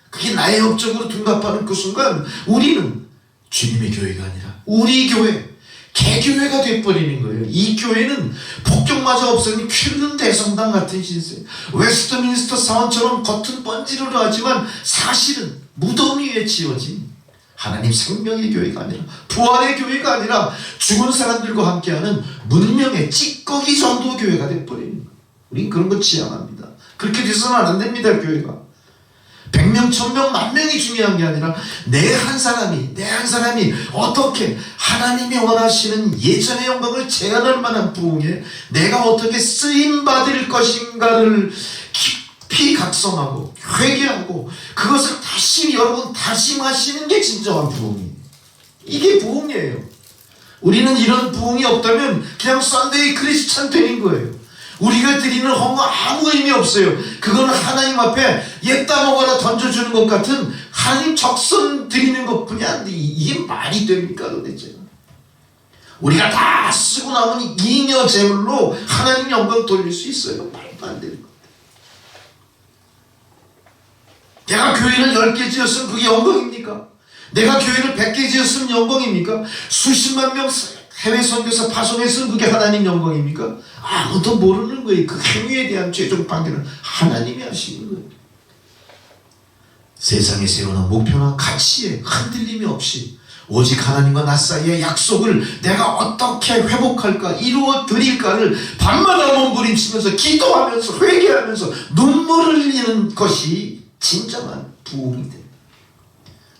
그게 나의 업적으로 둔갑하는 그 순간 우리는 주님의 교회가 아니라 우리 교회, 개교회가 돼버리는 거예요. 이 교회는 폭격마저 없으니 퀴르는 대성당 같은 신세, 웨스트민스터 사원처럼 겉은 번지르르 하지만 사실은 무덤 위에 지어진 하나님 생명의 교회가 아니라 부활의 교회가 아니라 죽은 사람들과 함께하는 문명의 찌꺼기 전도 교회가 돼버리는 거예요. 우린 그런 거 지향합니다. 그렇게 돼서는 안 됩니다. 교회가 100명, 1000명, 10,000명이 중요한 게 아니라 내 한 사람이 어떻게 하나님이 원하시는 예전의 영광을 재현할 만한 부흥에 내가 어떻게 쓰임받을 것인가를 깊이 각성하고 회개하고 그것을 다시 여러분 다짐하시는 게 진정한 부흥이에요. 이게 부흥이에요. 우리는 이런 부흥이 없다면 그냥 썬데이 크리스찬 되는 거예요. 우리가 드리는 헌금 아무 의미 없어요. 그거는 하나님 앞에 옛다 먹어라 던져주는 것 같은 하나님 적선 드리는 것뿐이야. 이게 말이 됩니까 도대체? 우리가 다 쓰고 남은 잉여 재물로 하나님 영광 돌릴 수 있어요? 말도 안 되는 것 같아요. 내가 교회를 10개 지었으면 그게 영광입니까? 내가 교회를 100개 지었으면 영광입니까? 수십만 명 해외 선교사 파송했으면 그게 하나님 영광입니까? 아무도 모르는 거예요. 그 행위에 대한 최종 판결은 하나님이 하시는 거예요. 세상에 세우는 목표나 가치에 흔들림이 없이 오직 하나님과 나 사이의 약속을 내가 어떻게 회복할까, 이루어 드릴까를 밤마다 몸부림치면서 기도하면서 회개하면서 눈물을 흘리는 것이 진정한 부흥이 됩니다.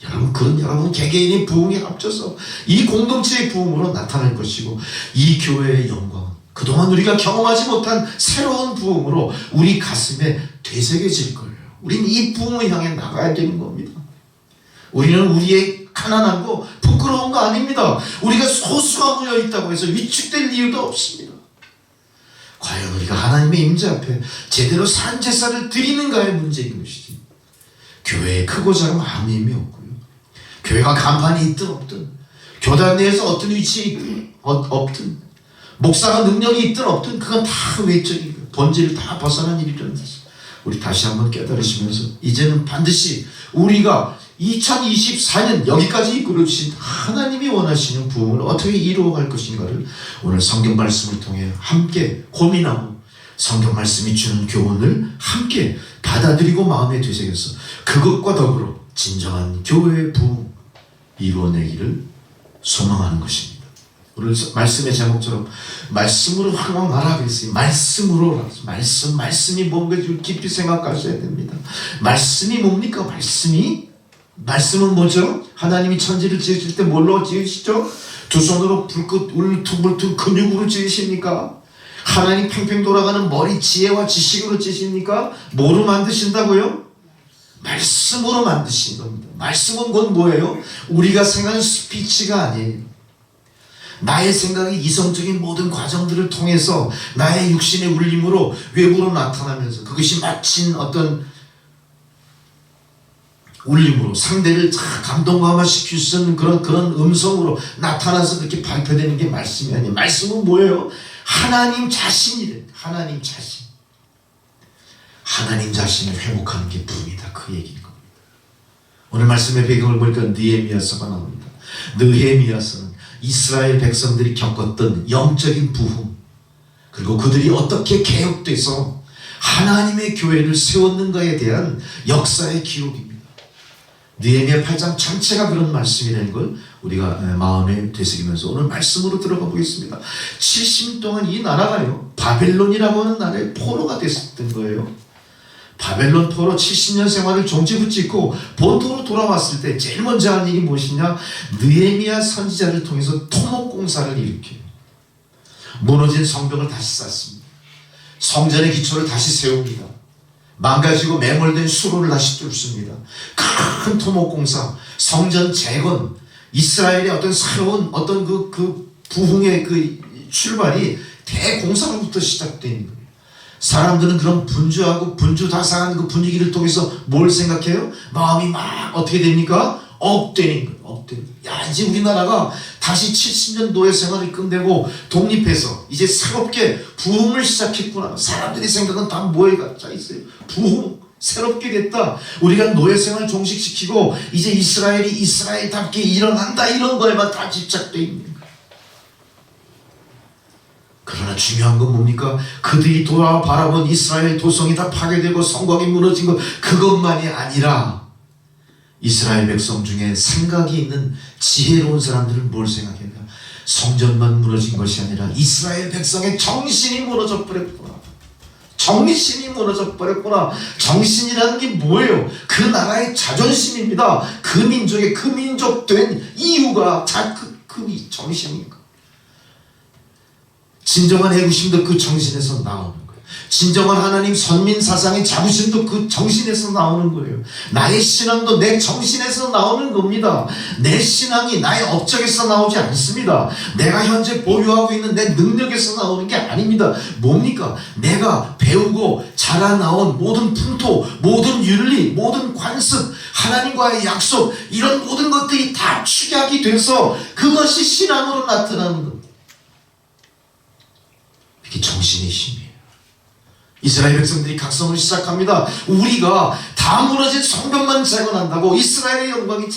여러분 개개인의 부흥이 합쳐서 이 공동체의 부흥으로 나타날 것이고 이 교회의 영광은 그동안 우리가 경험하지 못한 새로운 부흥으로 우리 가슴에 되새겨질 거예요. 우리는 이 부흥을 향해 나가야 되는 겁니다. 우리는 우리의 가난한 거 부끄러운 거 아닙니다. 우리가 소수가 모여 있다고 해서 위축될 이유도 없습니다. 과연 우리가 하나님의 임재 앞에 제대로 산 제사를 드리는가의 문제인 것이지 교회에 크고 작은 아무 의미 없고요. 교회가 간판이 있든 없든 교단 내에서 어떤 위치에 있든 없든 목사가 능력이 있든 없든 그건 다 외적인 거예요. 본질을 다 벗어난 일이라는 사실 우리 다시 한번 깨달으시면서 이제는 반드시 우리가 2024년 여기까지 이끌어주신 하나님이 원하시는 부흥을 어떻게 이루어갈 것인가를 오늘 성경 말씀을 통해 함께 고민하고 성경 말씀이 주는 교훈을 함께 받아들이고 마음에 되새겨서 그것과 더불어 진정한 교회의 부흥 이루어내기를 소망하는 것입니다. 오늘 말씀의 제목처럼 말씀으로 황망하라 그랬어요. 말씀이 뭔가 깊이 생각하셔야 됩니다. 말씀이 뭡니까? 말씀은 뭐죠? 하나님이 천지를 지으실 때 뭘로 지으시죠? 두 손으로 불꽃 울퉁불퉁 근육으로 지으십니까? 하나님 팽팽 돌아가는 머리 지혜와 지식으로 지으십니까? 뭐로 만드신다고요? 말씀으로 만드신 겁니다. 말씀은 곧 뭐예요? 우리가 생각하는 스피치가 아니에요. 나의 생각이 이성적인 모든 과정들을 통해서 나의 육신의 울림으로 외부로 나타나면서 그것이 마친 어떤 울림으로 상대를 감동감화시킬 수 있는 그런 음성으로 나타나서 그렇게 발표되는 게 말씀이 아니에요. 말씀은 뭐예요? 하나님 자신이래. 하나님 자신을 회복하는 게 부흥이다. 그 얘기인 겁니다. 오늘 말씀의 배경을 보니까 느헤미야서가 나옵니다. 느헤미야서는 이스라엘 백성들이 겪었던 영적인 부흥, 그리고 그들이 어떻게 개혁돼서 하나님의 교회를 세웠는가에 대한 역사의 기록입니다. 느헤미야 8장 전체가 그런 말씀이라는 걸 우리가 마음에 되새기면서 오늘 말씀으로 들어가 보겠습니다. 70년 동안 이 나라가요, 바벨론이라고 하는 나라의 포로가 됐었던 거예요. 바벨론 포로 70년 생활을 종지부짓고 본토로 돌아왔을 때 제일 먼저 한 일이 무엇이냐? 느헤미야 선지자를 통해서 토목공사를 일으켜요. 무너진 성벽을 다시 쌓습니다. 성전의 기초를 다시 세웁니다. 망가지고 매몰된 수로를 다시 뚫습니다. 큰 토목공사, 성전 재건, 이스라엘의 어떤 새로운 어떤 그 부흥의 그 출발이 대공사로부터 시작된 거예요. 사람들은 그런 분주하고 분주다상한 그 분위기를 통해서 뭘 생각해요? 마음이 막 어떻게 됩니까? 업되는 거예요. 업되는 거예요. 야, 이제 우리나라가 다시 70년 노예 생활을 끝내고 독립해서 이제 새롭게 부흥을 시작했구나. 사람들의 생각은 다 뭐에 갇혀 있어요? 부흥. 새롭게 됐다. 우리가 노예 생활을 종식시키고 이제 이스라엘이 이스라엘답게 일어난다. 이런 거에만 다 집착되어 있는 거예요. 그러나 중요한 건 뭡니까? 그들이 돌아 바라본 이스라엘 도성이 다 파괴되고 성곽이 무너진 것, 그것만이 아니라 이스라엘 백성 중에 생각이 있는 지혜로운 사람들은 뭘 생각했나? 성전만 무너진 것이 아니라 이스라엘 백성의 정신이 무너져 버렸구나. 정신이 무너져 버렸구나. 정신이라는 게 뭐예요? 그 나라의 자존심입니다. 그 민족의 그 민족 된 이유가 다 그 정신입니다. 진정한 애국심도 그 정신에서 나오는 거예요. 진정한 하나님 선민 사상의 자부심도 그 정신에서 나오는 거예요. 나의 신앙도 내 정신에서 나오는 겁니다. 내 신앙이 나의 업적에서 나오지 않습니다. 내가 현재 보유하고 있는 내 능력에서 나오는 게 아닙니다. 뭡니까? 내가 배우고 자라나온 모든 풍토, 모든 윤리, 모든 관습, 하나님과의 약속, 이런 모든 것들이 다 축약이 돼서 그것이 신앙으로 나타나는 겁니다. 이게 정신의 힘이에요. 이스라엘 백성들이 각성을 시작합니다. 우리가 다 무너진 성벽만 재건한다고 이스라엘의 영광이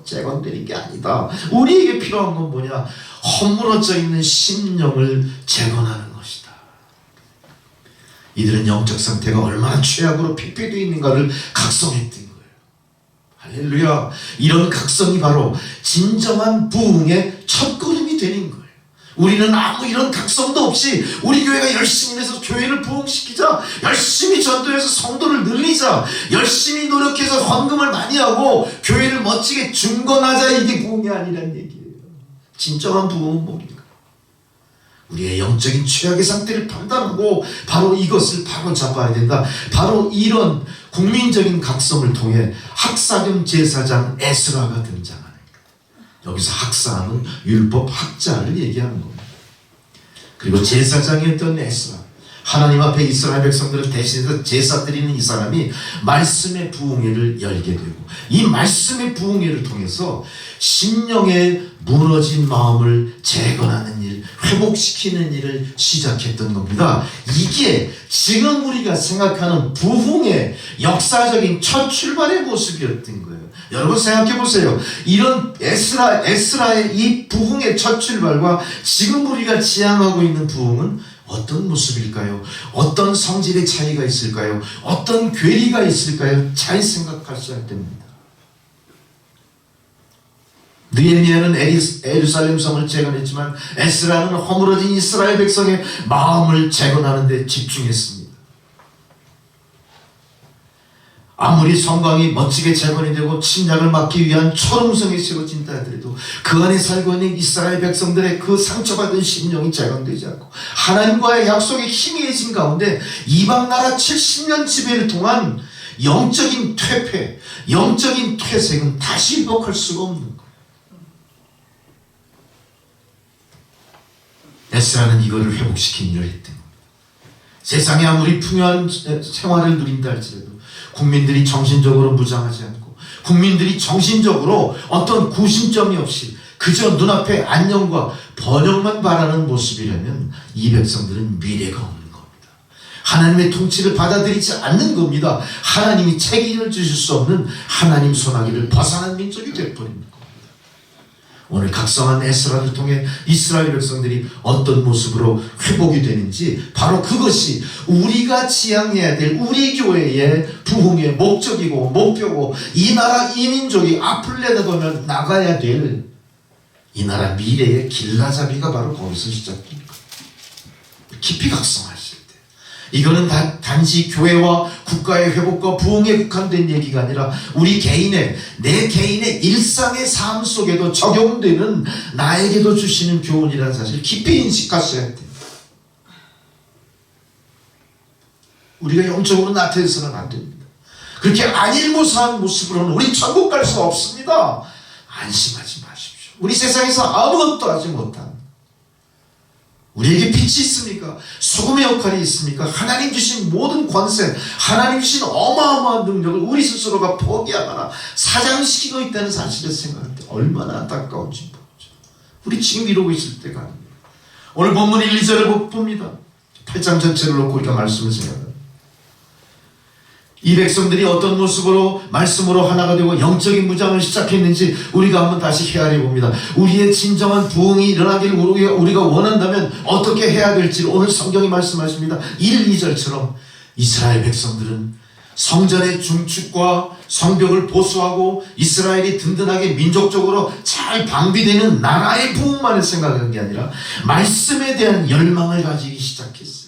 재건되는 게 아니다. 우리에게 필요한 건 뭐냐? 허물어져 있는 심령을 재건하는 것이다. 이들은 영적 상태가 얼마나 최악으로 피폐되어 있는가를 각성했던 거예요. 할렐루야. 이런 각성이 바로 진정한 부흥의 첫걸음이 되는 거예요. 우리는 아무 이런 각성도 없이 우리 교회가 열심히 해서 교회를 부흥시키자, 열심히 전도해서 성도를 늘리자, 열심히 노력해서 헌금을 많이 하고 교회를 멋지게 중건하자, 이게 부흥이 아니란 얘기예요. 진정한 부흥은 뭡니까? 우리의 영적인 최악의 상태를 판단하고 바로 이것을 바로 잡아야 된다. 바로 이런 국민적인 각성을 통해 학사겸 제사장 에스라가 등장합니다. 여기서 학사는 율법 학자를 얘기하는 겁니다. 그리고 제사장이었던 에스라, 하나님 앞에 이스라엘 백성들을 대신해서 제사 드리는 이 사람이 말씀의 부흥회를 열게 되고, 이 말씀의 부흥회를 통해서 심령의 무너진 마음을 재건하는 일, 회복시키는 일을 시작했던 겁니다. 이게 지금 우리가 생각하는 부흥의 역사적인 첫 출발의 모습이었던 거예요. 여러분 생각해 보세요. 이런 에스라의 이 부흥의 첫 출발과 지금 우리가 지향하고 있는 부흥은 어떤 모습일까요? 어떤 성질의 차이가 있을까요? 어떤 괴리가 있을까요? 잘 생각하셔야 됩니다. 느헤미야는 예루살렘 성을 재건했지만 에스라는 허물어진 이스라엘 백성의 마음을 재건하는 데 집중했습니다. 아무리 성곽이 멋지게 재건이 되고 침략을 막기 위한 초롱성이 세워진다 하더라도 그 안에 살고 있는 이스라엘 백성들의 그 상처받은 심령이 재건되지 않고 하나님과의 약속에 희미해진 가운데 이방 나라 70년 지배를 통한 영적인 퇴폐, 영적인 퇴색은 다시 회복할 수가 없는 거예요. 에스라는 이거를 회복시킨 일을 했던 겁니다. 세상에 아무리 풍요한 생활을 누린다 할지라도 국민들이 정신적으로 무장하지 않고 국민들이 정신적으로 어떤 구심점이 없이 그저 눈앞에 안녕과 번영만 바라는 모습이라면 이 백성들은 미래가 없는 겁니다. 하나님의 통치를 받아들이지 않는 겁니다. 하나님이 책임을 주실 수 없는 하나님 소나기를 벗어난 민족이 되어버립니다. 오늘 각성한 에스라를 통해 이스라엘 백성들이 어떤 모습으로 회복이 되는지 바로 그것이 우리가 지향해야 될 우리 교회의 부흥의 목적이고 목표고 이 나라 이 민족이 앞을 내다보면 나가야 될 이 나라 미래의 길라잡이가 바로 거기서 시작됩니다. 깊이 각성하실 때 이거는 단지 교회와 국가의 회복과 부흥에 국한된 얘기가 아니라 우리 개인의 내 개인의 일상의 삶 속에도 적용되는 나에게도 주시는 교훈이라는 사실 깊이 인식하셔야 됩니다. 우리가 영적으로 나태해서는 안 됩니다. 그렇게 안일무사한 모습으로는 우리 천국 갈 수 없습니다. 안심하지 마십시오. 우리 세상에서 아무것도 하지 못한 우리에게 빛이 있습니까? 소금의 역할이 있습니까? 하나님 주신 모든 권세, 하나님 주신 어마어마한 능력을 우리 스스로가 포기하거나 사장시키고 있다는 사실을 생각할 때 얼마나 안타까운지 모르죠. 우리 지금 이러고 있을 때가 아닙니다. 오늘 본문 1, 2절을 봅니다. 8장 전체를 놓고 우리가 말씀을 생각합니다. 이 백성들이 어떤 모습으로 말씀으로 하나가 되고 영적인 무장을 시작했는지 우리가 한번 다시 헤아려 봅니다. 우리의 진정한 부흥이 일어나기를 우리가 원한다면 어떻게 해야 될지 오늘 성경이 말씀하십니다. 1, 2절처럼 이스라엘 백성들은 성전의 중축과 성벽을 보수하고 이스라엘이 든든하게 민족적으로 잘 방비되는 나라의 부흥만을 생각한 게 아니라 말씀에 대한 열망을 가지기 시작했어요.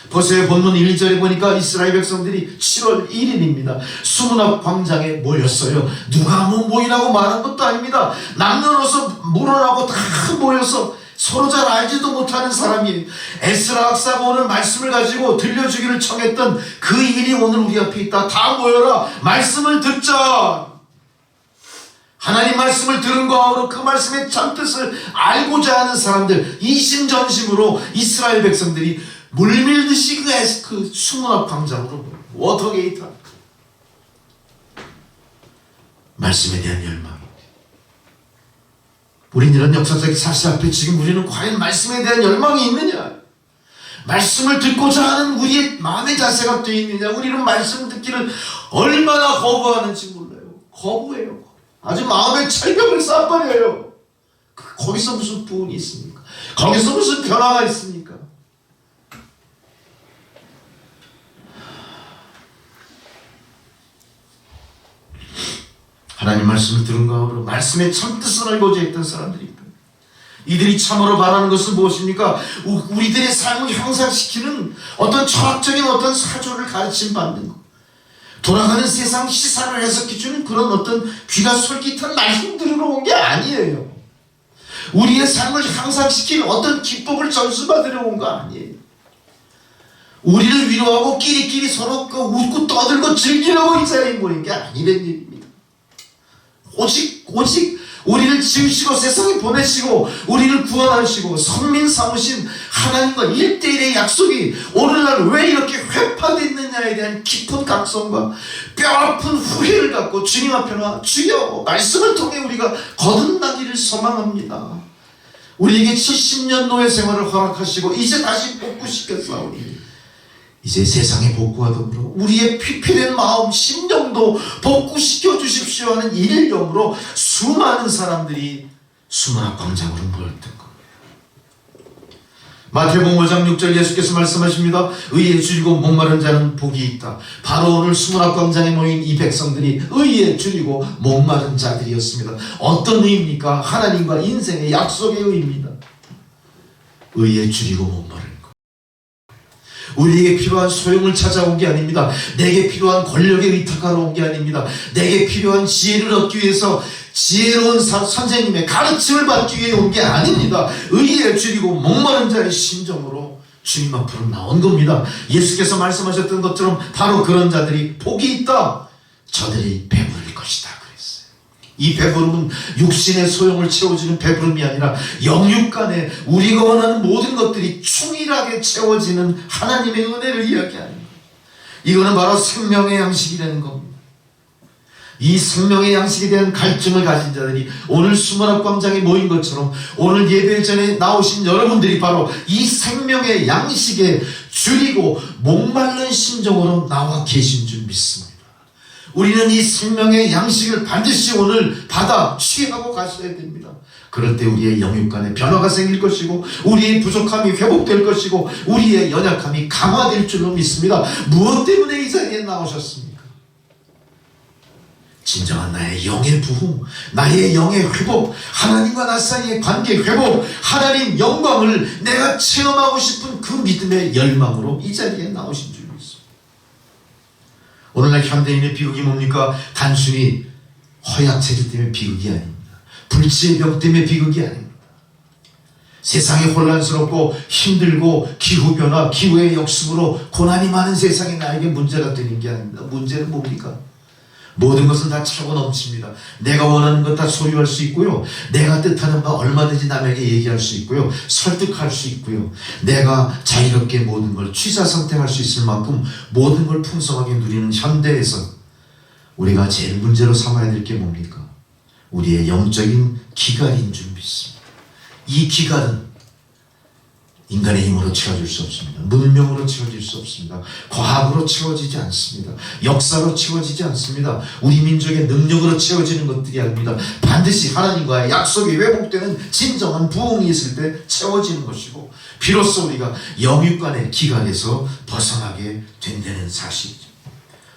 보세요. 본문 1절에 보니까 이스라엘 백성들이 7월 1일입니다. 수문앞 광장에 모였어요. 누가 뭐 모이라고 말한 것도 아닙니다. 남녀노소 물어나고 다 모여서 서로 잘 알지도 못하는 사람이 에스라 학사가 오늘 말씀을 가지고 들려주기를 청했던 그 일이 오늘 우리 앞에 있다. 다 모여라. 말씀을 듣자. 하나님 말씀을 들은 거하고 그 말씀의 참뜻을 알고자 하는 사람들, 이심전심으로 이스라엘 백성들이 물밀듯이 그 수문앞 광장으로 워터게이트 말씀에 대한 열망. 우린 이런 역사적 사실 앞에 지금 우리는 과연 말씀에 대한 열망이 있느냐? 말씀을 듣고자 하는 우리의 마음의 자세가 되어 있느냐? 우리는 말씀 듣기를 얼마나 거부하는지 몰라요. 거부해요. 아주 마음의 철벽을 쌓아버려요. 거기서 무슨 부흥이 있습니까? 거기서 무슨 변화가 있습니까? 하나님 말씀을 들은 가운데 말씀의 참뜻을 알고자 했던 사람들입니다. 이들이 참으로 바라는 것은 무엇입니까? 우리들의 삶을 향상시키는 어떤 철학적인 어떤 사조를 가르침받는 것, 돌아가는 세상 시사를 해석해주는 그런 어떤 귀가 솔깃한 말씀 들으러 온 게 아니에요. 우리의 삶을 향상시키는 어떤 기법을 전수받으러 온 거 아니에요. 우리를 위로하고 끼리끼리 서로 웃고 떠들고 즐기려고 이 자리에 모인 게 아니란 얘기입니다. 오직 우리를 지으시고 세상에 보내시고 우리를 구원하시고 선민 삼으신 하나님과 1:1의 약속이 오늘날 왜 이렇게 회파됐느냐에 대한 깊은 각성과 뼈아픈 후회를 갖고 주님 앞에 와 주여 말씀을 통해 우리가 거듭나기를 소망합니다. 우리에게 70년 노예 생활을 허락하시고 이제 다시 복구시켰사오니 이제 세상의 복구와 더불어 우리의 피폐된 마음, 심령도 복구시켜 주십시오 하는 일념으로 수많은 사람들이 수문앞 광장으로 모였던 겁니다. 마태복음 5장 6절 예수께서 말씀하십니다. 의에 줄이고 목마른 자는 복이 있다. 바로 오늘 수문앞 광장에 모인 이 백성들이 의에 줄이고 목마른 자들이었습니다. 어떤 의입니까? 하나님과 인생의 약속의 의입니다. 의에 줄이고 목마른 우리에게 필요한 소용을 찾아온 게 아닙니다. 내게 필요한 권력에 의탁하러 온 게 아닙니다. 내게 필요한 지혜를 얻기 위해서 지혜로운 선생님의 가르침을 받기 위해 온 게 아닙니다. 의에 줄이고 목마른 자의 심정으로 주님 앞으로 나온 겁니다. 예수께서 말씀하셨던 것처럼 바로 그런 자들이 복이 있다. 저들이 배부를 것이다 그랬어요. 이 배부름은 육신의 소용을 채워주는 배부름이 아니라 영육간에 우리가 원하는 모든 것들이 충실하게 채워지는 하나님의 은혜를 이야기하는 거예요. 이거는 바로 생명의 양식이라는 겁니다. 이 생명의 양식에 대한 갈증을 가진 자들이 오늘 수문앞 광장에 모인 것처럼 오늘 예배 전에 나오신 여러분들이 바로 이 생명의 양식에 줄이고 목마른 심정으로 나와 계신 줄 믿습니다. 우리는 이 생명의 양식을 반드시 오늘 받아 취하고 가셔야 됩니다. 그럴 때 우리의 영육간에 변화가 생길 것이고 우리의 부족함이 회복될 것이고 우리의 연약함이 강화될 줄로 믿습니다. 무엇 때문에 이 자리에 나오셨습니까? 진정한 나의 영의 부흥, 나의 영의 회복, 하나님과 나 사이의 관계 회복, 하나님 영광을 내가 체험하고 싶은 그 믿음의 열망으로 이 자리에 나오신 줄 믿습니다. 오늘날 현대인의 비극이 뭡니까? 단순히 허약체질 때문에 비극이 아닙니다. 불치의 병 때문에 비극이 아닙니다. 세상이 혼란스럽고 힘들고 기후변화, 기후의 역습으로 고난이 많은 세상이 나에게 문제가 되는 게 아닙니다. 문제는 뭡니까? 모든 것은 다 차고 넘칩니다. 내가 원하는 것 다 소유할 수 있고요. 내가 뜻하는 바 얼마든지 남에게 얘기할 수 있고요. 설득할 수 있고요. 내가 자유롭게 모든 걸 취사선택할 수 있을 만큼 모든 걸 풍성하게 누리는 현대에서 우리가 제일 문제로 삼아야 될 게 뭡니까? 우리의 영적인 기갈인 줄 믿습니다. 이 기갈은 인간의 힘으로 채워질 수 없습니다. 문명으로 채워질 수 없습니다. 과학으로 채워지지 않습니다. 역사로 채워지지 않습니다. 우리 민족의 능력으로 채워지는 것들이 아닙니다. 반드시 하나님과의 약속이 회복되는 진정한 부흥이 있을 때 채워지는 것이고 비로소 우리가 영육간의 기갈에서 벗어나게 된다는 사실이죠.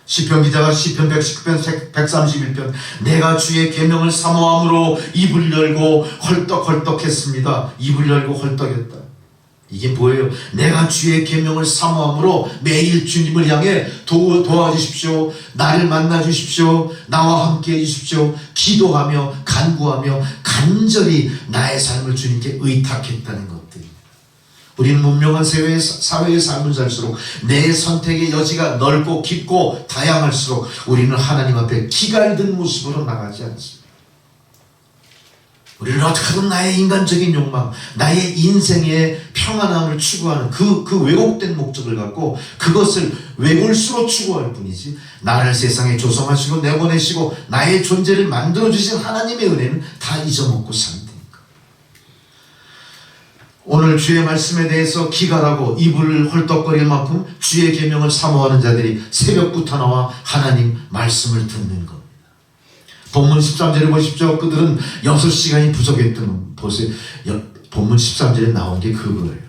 시편 기자가 시편 119편 131편 내가 주의 계명을 사모함으로 입을 열고 헐떡헐떡했습니다. 입을 열고 헐떡였다. 이게 뭐예요? 내가 주의 계명을 사모함으로 매일 주님을 향해 도와주십시오. 나를 만나주십시오. 나와 함께 해주십시오. 기도하며 간구하며 간절히 나의 삶을 주님께 의탁했다는 것들. 우리는 문명한 사회의 삶을 살수록 내 선택의 여지가 넓고 깊고 다양할수록 우리는 하나님 앞에 기갈든 모습으로 나가지 않습니다. 우리는 어떻게든 나의 인간적인 욕망, 나의 인생의 평안함을 추구하는 그 왜곡된 목적을 갖고 그것을 외골수로 추구할 뿐이지 나를 세상에 조성하시고 내보내시고 나의 존재를 만들어주신 하나님의 은혜는 다 잊어먹고 사는 겁니다. 오늘 주의 말씀에 대해서 기갈하고 입을 헐떡거릴 만큼 주의 계명을 사모하는 자들이 새벽부터 나와 하나님 말씀을 듣는 것. 본문 13절에 보십시오. 그들은 6시간이 부족했던 보세요. 본문 13절에 나온 게 그거예요.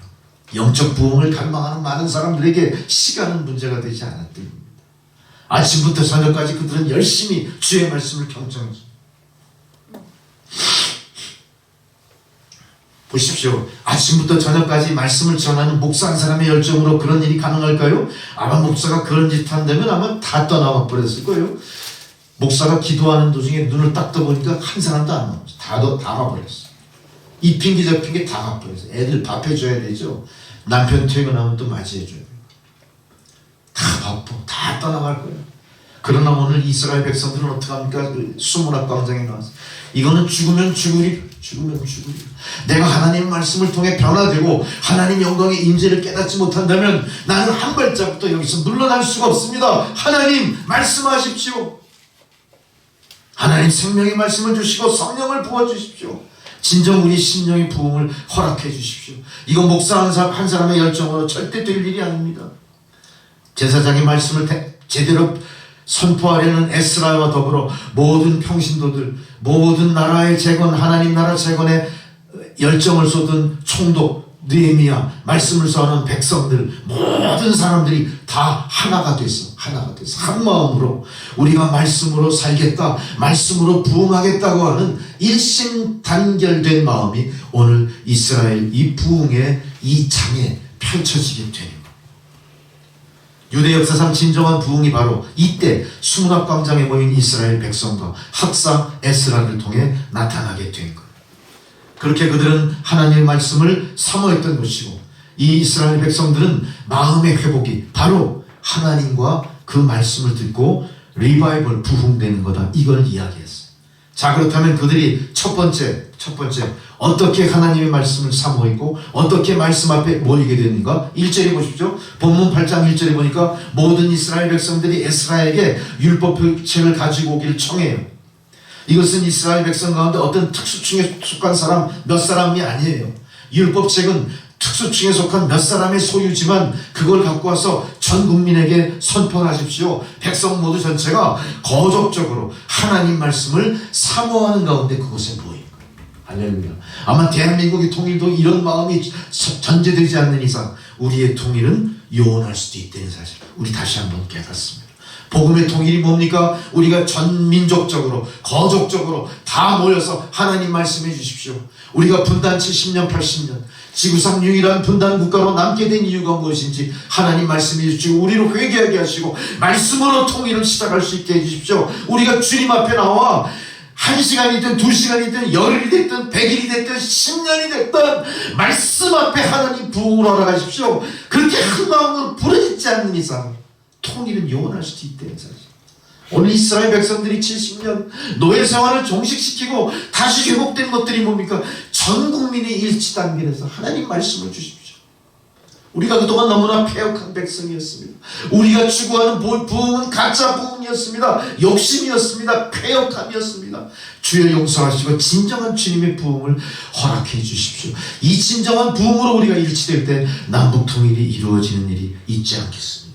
영적 부흥을 갈망하는 많은 사람들에게 시간은 문제가 되지 않았던 겁니다. 아침부터 저녁까지 그들은 열심히 주의 말씀을 경청했습니다. 보십시오. 아침부터 저녁까지 말씀을 전하는 목사 한 사람의 열정으로 그런 일이 가능할까요? 아마 목사가 그런 짓 한다면 아마 다 떠나와 버렸을 거예요. 목사가 기도하는 도중에 눈을 딱 떠보니까 한 사람도 안 나왔어. 다 가버렸어. 이 핑계 저 핑계 다 가버렸어. 애들 밥 해줘야 되죠. 남편 퇴근하면 또 맞이해줘야 돼요. 다 바빠. 다 떠나갈 거예요. 그러나 오늘 이스라엘 백성들은 어떡합니까? 수문학 광장에 나와서 이거는 죽으면 죽으리. 내가 하나님 말씀을 통해 변화되고 하나님 영광의 임재를 깨닫지 못한다면 나는 한 발짝부터 여기서 물러날 수가 없습니다. 하나님 말씀하십시오. 하나님 생명의 말씀을 주시고 성령을 부어주십시오. 진정 우리 심령의 부흥을 허락해 주십시오. 이건 목사 한 사람의 열정으로 절대 될 일이 아닙니다. 제사장의 말씀을 제대로 선포하려는 에스라와 더불어 모든 평신도들, 모든 나라의 재건, 하나님 나라 재건에 열정을 쏟은 총독 느헤미야, 말씀을 써하는 백성들, 모든 사람들이 다 하나가 됐어. 한 마음으로 우리가 말씀으로 살겠다, 말씀으로 부흥하겠다고 하는 일심단결된 마음이 오늘 이스라엘 이 부흥의 이 장에 펼쳐지게 되는 겁니다. 유대 역사상 진정한 부흥이 바로 이때 수문학 광장에 모인 이스라엘 백성과 학사 에스라를 통해 나타나게 된 거예요. 그렇게 그들은 하나님의 말씀을 사모했던 것이고 이 이스라엘 백성들은 마음의 회복이 바로 하나님과 그 말씀을 듣고 리바이벌 부흥되는 거다. 이걸 이야기했어요. 자, 그렇다면 그들이 첫 번째 어떻게 하나님의 말씀을 사모했고 어떻게 말씀 앞에 모이게 됐는가? 1절에 보십시오. 본문 8장 1절에 보니까 모든 이스라엘 백성들이 에스라에게 율법책을 가지고 오기를 청해요. 이것은 이스라엘 백성 가운데 어떤 특수층에 속한 사람 몇 사람이 아니에요. 율법책은 특수층에 속한 몇 사람의 소유지만 그걸 갖고 와서 전 국민에게 선포하십시오. 백성 모두 전체가 거적적으로 하나님 말씀을 사모하는 가운데 그곳에 모인 거예요. 할렐루야. 아마 대한민국의 통일도 이런 마음이 전제되지 않는 이상 우리의 통일은 요원할 수도 있다는 사실 우리 다시 한번 깨닫습니다. 복음의 통일이 뭡니까? 우리가 전민족적으로 거족적으로 다 모여서 하나님 말씀해 주십시오. 우리가 분단 70년 80년 지구상 유일한 분단 국가로 남게 된 이유가 무엇인지 하나님 말씀해 주시고 우리를 회개하게 하시고 말씀으로 통일을 시작할 수 있게 해주십시오. 우리가 주님 앞에 나와 1시간이든 2시간이든 열흘이 됐든 100일이 됐든 10년이 됐든 말씀 앞에 하나님 부흥을 하러 가십시오. 그렇게 한 마음으로 부르짖지 않는 이상 통일은 영원할 수도 있다는 사실. 오늘 이스라엘 백성들이 70년 노예 생활을 종식시키고 다시 회복된 것들이 뭡니까? 전 국민의 일치 단결해서 하나님 말씀을 주십시오. 우리가 그동안 너무나 패역한 백성이었습니다. 우리가 추구하는 부흥은 가짜 부흥이었습니다. 욕심이었습니다. 패역함이었습니다. 주여 용서하시고 진정한 주님의 부흥을 허락해 주십시오. 이 진정한 부흥으로 우리가 일치될 때 남북 통일이 이루어지는 일이 있지 않겠습니까?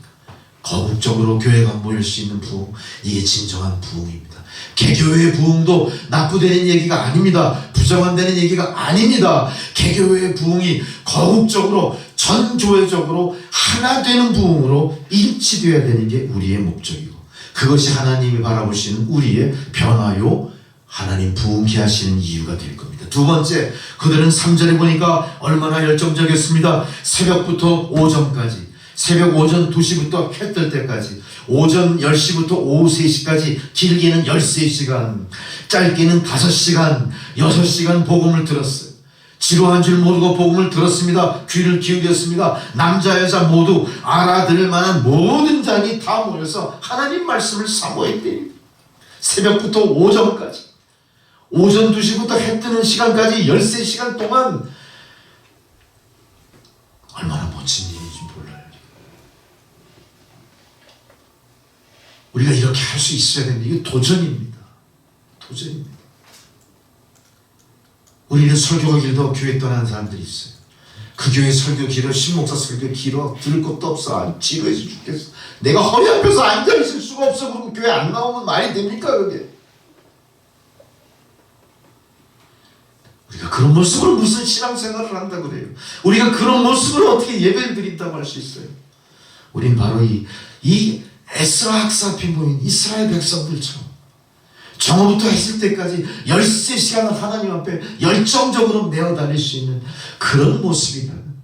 거국적으로 교회가 모일 수 있는 부흥, 이게 진정한 부흥입니다. 개교회의 부흥도 나쁘다는 얘기가 아닙니다. 부정한다는 얘기가 아닙니다. 개교회의 부흥이 거국적으로 전교회적으로 하나 되는 부흥으로 일치되어야 되는 게 우리의 목적이고 그것이 하나님이 바라보시는 우리의 변화요 하나님 부흥케 하시는 이유가 될 겁니다. 두 번째, 그들은 3절에 보니까 얼마나 열정적이었습니다. 새벽부터 오전까지, 새벽 오전 2시부터 해 뜰 때까지, 오전 10시부터 오후 3시까지, 길게는 13시간, 짧게는 5시간, 6시간 복음을 들었어요. 지루한 줄 모르고 복음을 들었습니다. 귀를 기울였습니다. 남자 여자 모두 알아들을 만한 모든 자니 다 모여서 하나님 말씀을 사모했대요. 새벽부터 오전까지, 오전 2시부터 해 뜨는 시간까지 13시간 동안 얼마나 멋진 일인지 몰라요. 우리가 이렇게 할 수 있어야 됩니다. 이게 도전입니다. 도전입니다. 우리는 설교가 길도 교회 떠나는 사람들이 있어요. 그 교회 설교 길어, 신목사 설교 길어, 들을 것도 없어, 지루해서 죽겠어. 내가 허리 앞에서 앉아있을 수가 없어. 그러고 교회 안 나오면 말이 됩니까 그게? 우리가 그런 모습으로 무슨 신앙생활을 한다고 그래요? 우리가 그런 모습으로 어떻게 예배를 드린다고 할 수 있어요? 우린 바로 이 에스라 학사 앞에 모인 이스라엘 백성들처럼 정오부터 했을 때까지 13시간을 하나님 앞에 열정적으로 메어 다닐 수 있는 그런 모습이라면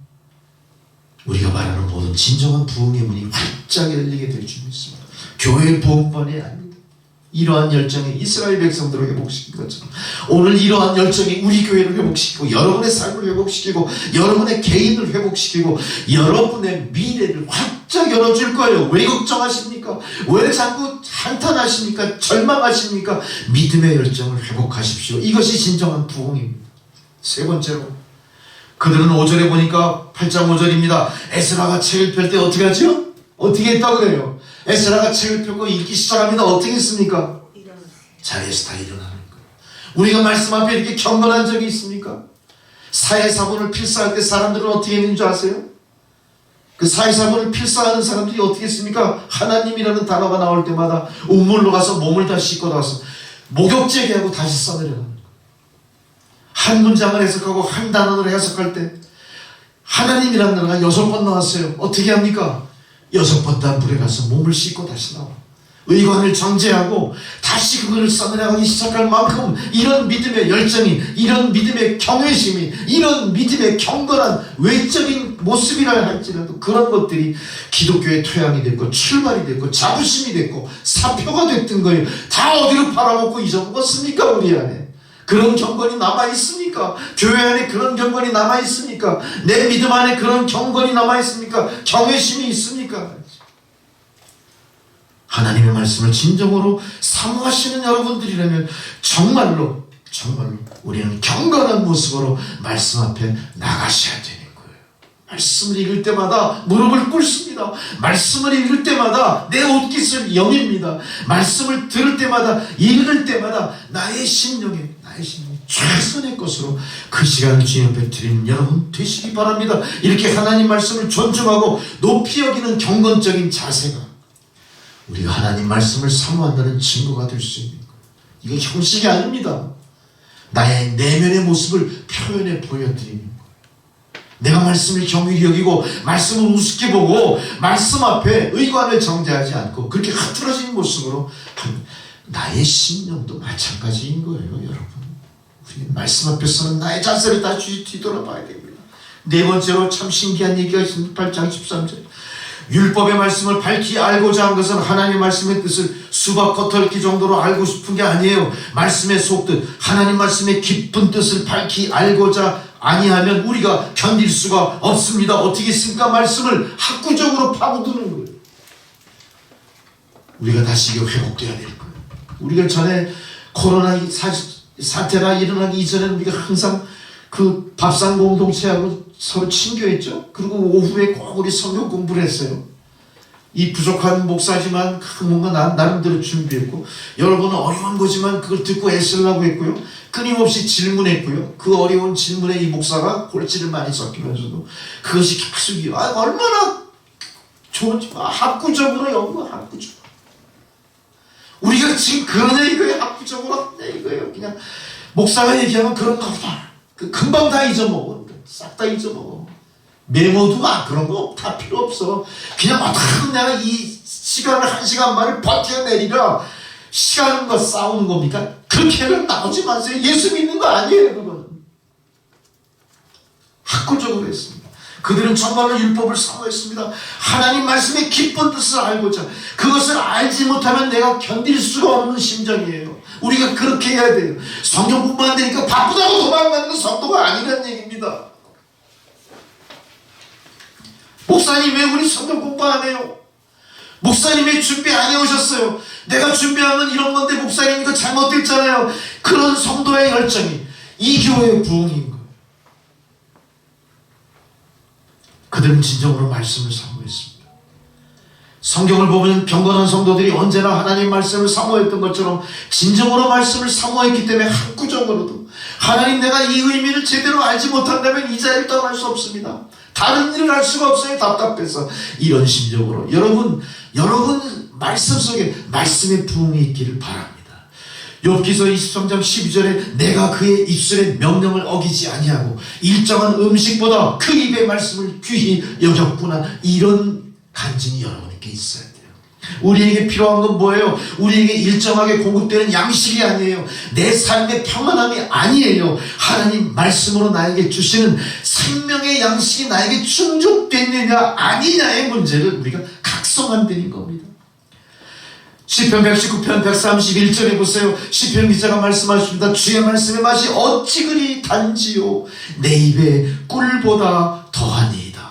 우리가 말하는 모든 진정한 부흥의 문이 활짝 열리게 될 줄 믿습니다. 교회의 부흥만이 아닙니다. 이러한 열정이 이스라엘 백성들을 회복시킨 것처럼 오늘 이러한 열정이 우리 교회를 회복시키고 여러분의 삶을 회복시키고 여러분의 개인을 회복시키고 여러분의 미래를 활짝 열어줄 거예요. 왜 걱정하십니까? 왜 자꾸 한탄하십니까? 절망하십니까? 믿음의 열정을 회복하십시오. 이것이 진정한 부흥입니다. 세 번째로, 그들은 5절에 보니까 8장 5절입니다. 에스라가 책을 펼 때 어떻게 하죠? 어떻게 했다고 그래요? 에스라가 책을 펴고 읽기 시작합니다. 어떻게 했습니까? 자리에서 다 일어나는 거예요. 우리가 말씀 앞에 이렇게 경건한 적이 있습니까? 사회사본을 필사할 때 사람들은 어떻게 했는 줄 아세요? 그 사회사본을 필사하는 사람들이 어떻게 했습니까? 하나님이라는 단어가 나올 때마다 우물로 가서 몸을 다 씻고 나와서 목욕제게 하고 다시 써내려가는 거예요. 한 문장을 해석하고 한 단어를 해석할 때 하나님이라는 단어가 6번 나왔어요. 어떻게 합니까? 6번 다 물에 가서 몸을 씻고 다시 나와. 의관을 정제하고 다시 그거를 써내려가기 시작할 만큼 이런 믿음의 열정이, 이런 믿음의 경외심이, 이런 믿음의 경건한 외적인 모습이라 할지라도 그런 것들이 기독교의 토양이 됐고 출발이 됐고 자부심이 됐고 사표가 됐던 거예요. 다 어디로 팔아먹고 잊어먹었습니까? 우리 안에 그런 경건이 남아있습니까? 교회 안에 그런 경건이 남아있습니까? 내 믿음 안에 그런 경건이 남아있습니까? 경외심이 있습니까? 하나님의 말씀을 진정으로 사모하시는 여러분들이라면 정말로 우리는 경건한 모습으로 말씀 앞에 나가셔야 되는 거예요. 말씀을 읽을 때마다 무릎을 꿇습니다. 말씀을 읽을 때마다 내 옷깃을 여깁니다. 말씀을 들을 때마다, 읽을 때마다 나의 심령에 최선의 것으로 그 시간을 주님 앞에 드리는 여러분 되시기 바랍니다. 이렇게 하나님 말씀을 존중하고 높이 여기는 경건적인 자세가 우리가 하나님 말씀을 사모한다는 증거가 될 수 있는 거예요. 이거 형식이 아닙니다. 나의 내면의 모습을 표현해 보여드리는 거예요. 내가 말씀을 경휼히 여기고 말씀을 우습게 보고 말씀 앞에 의관을 정죄하지 않고 그렇게 흐트러진 모습으로 나의 심령도 마찬가지인 거예요. 여러분, 우리 말씀 앞에서는 나의 자세를 다시 뒤돌아봐야 됩니다. 네 번째로 참 신기한 얘기가 있습니다. 8장 13절, 율법의 말씀을 밝히 알고자 한 것은 하나님의 말씀의 뜻을 수박 겉핥기 정도로 알고 싶은 게 아니에요. 말씀의 속뜻, 하나님 말씀의 깊은 뜻을 밝히 알고자 아니하면 우리가 견딜 수가 없습니다. 어떻게 있습니까? 말씀을 학구적으로 파고드는 거예요. 우리가 다시 이게 회복돼야 될 거예요. 우리가 전에 코로나 사태가 일어나기 이전에는 우리가 항상 그 밥상 공동체하고 서로 친교했죠. 그리고 오후에 꼭 우리 성경 공부를 했어요. 이 부족한 목사지만 뭔가 나름대로 준비했고, 여러분은 어려운 거지만 그걸 듣고 애쓰려고 했고요. 끊임없이 질문했고요. 그 어려운 질문에 이 목사가 골치를 많이 섞이면서도 그것이 계속 얼마나 좋은지 학구적으로 연구, 학구적으로. 우리가 지금 그러냐 이거예요. 학구적으로 하냐 이거예요. 그냥 목사가 얘기하면 그런가 보다. 금방 다 잊어먹어. 싹 다 잊어먹어. 메모도 그런 거 다 필요 없어. 그냥 어떻게 내가 이 시간을 1시간 만을 버텨내리라. 시간과 싸우는 겁니까? 그렇게는 나오지 마세요. 예수 믿는 거 아니에요. 그건 학구적으로 했습니다. 그들은 정말로 율법을 사모했습니다. 하나님 말씀의 깊은 뜻을 알고자, 그것을 알지 못하면 내가 견딜 수가 없는 심정이에요. 우리가 그렇게 해야 돼요. 성경 공부 안 되니까 바쁘다고 도망가는 성도가 아니라는 얘기입니다. 목사님 왜 우리 성경 공부 안 해요? 목사님 왜 준비 안 해오셨어요? 내가 준비한 건 이런 건데 목사님 이거 잘못됐잖아요. 그런 성도의 열정이 이 교회의 부흥인 거예요. 그들은 진정으로 말씀을 사모했습니다. 성경을 보면 경건한 성도들이 언제나 하나님 말씀을 사모했던 것처럼 진정으로 말씀을 사모했기 때문에 학구적으로도 하나님 내가 이 의미를 제대로 알지 못한다면 이 자리를 떠날 수 없습니다. 다른 일을 할 수가 없어요. 답답해서. 이런 심정으로 여러분 말씀 속에 말씀의 부흥이 있기를 바랍니다. 욥기서 23장 12절에 내가 그의 입술의 명령을 어기지 아니하고 일정한 음식보다 그 입의 말씀을 귀히 여겼구나. 이런 간증이 여러분에게 있어야 돼요. 우리에게 필요한 건 뭐예요? 우리에게 일정하게 공급되는 양식이 아니에요. 내 삶의 평안함이 아니에요. 하나님 말씀으로 나에게 주시는 생명의 양식이 나에게 충족됐느냐 아니냐의 문제를 우리가 각성하면 되는 겁니다. 시편 119편 131절에 보세요. 시편 기자가 말씀하십니다. 주의 말씀의 맛이 어찌 그리 단지요 내 입에 꿀보다 더하니이다.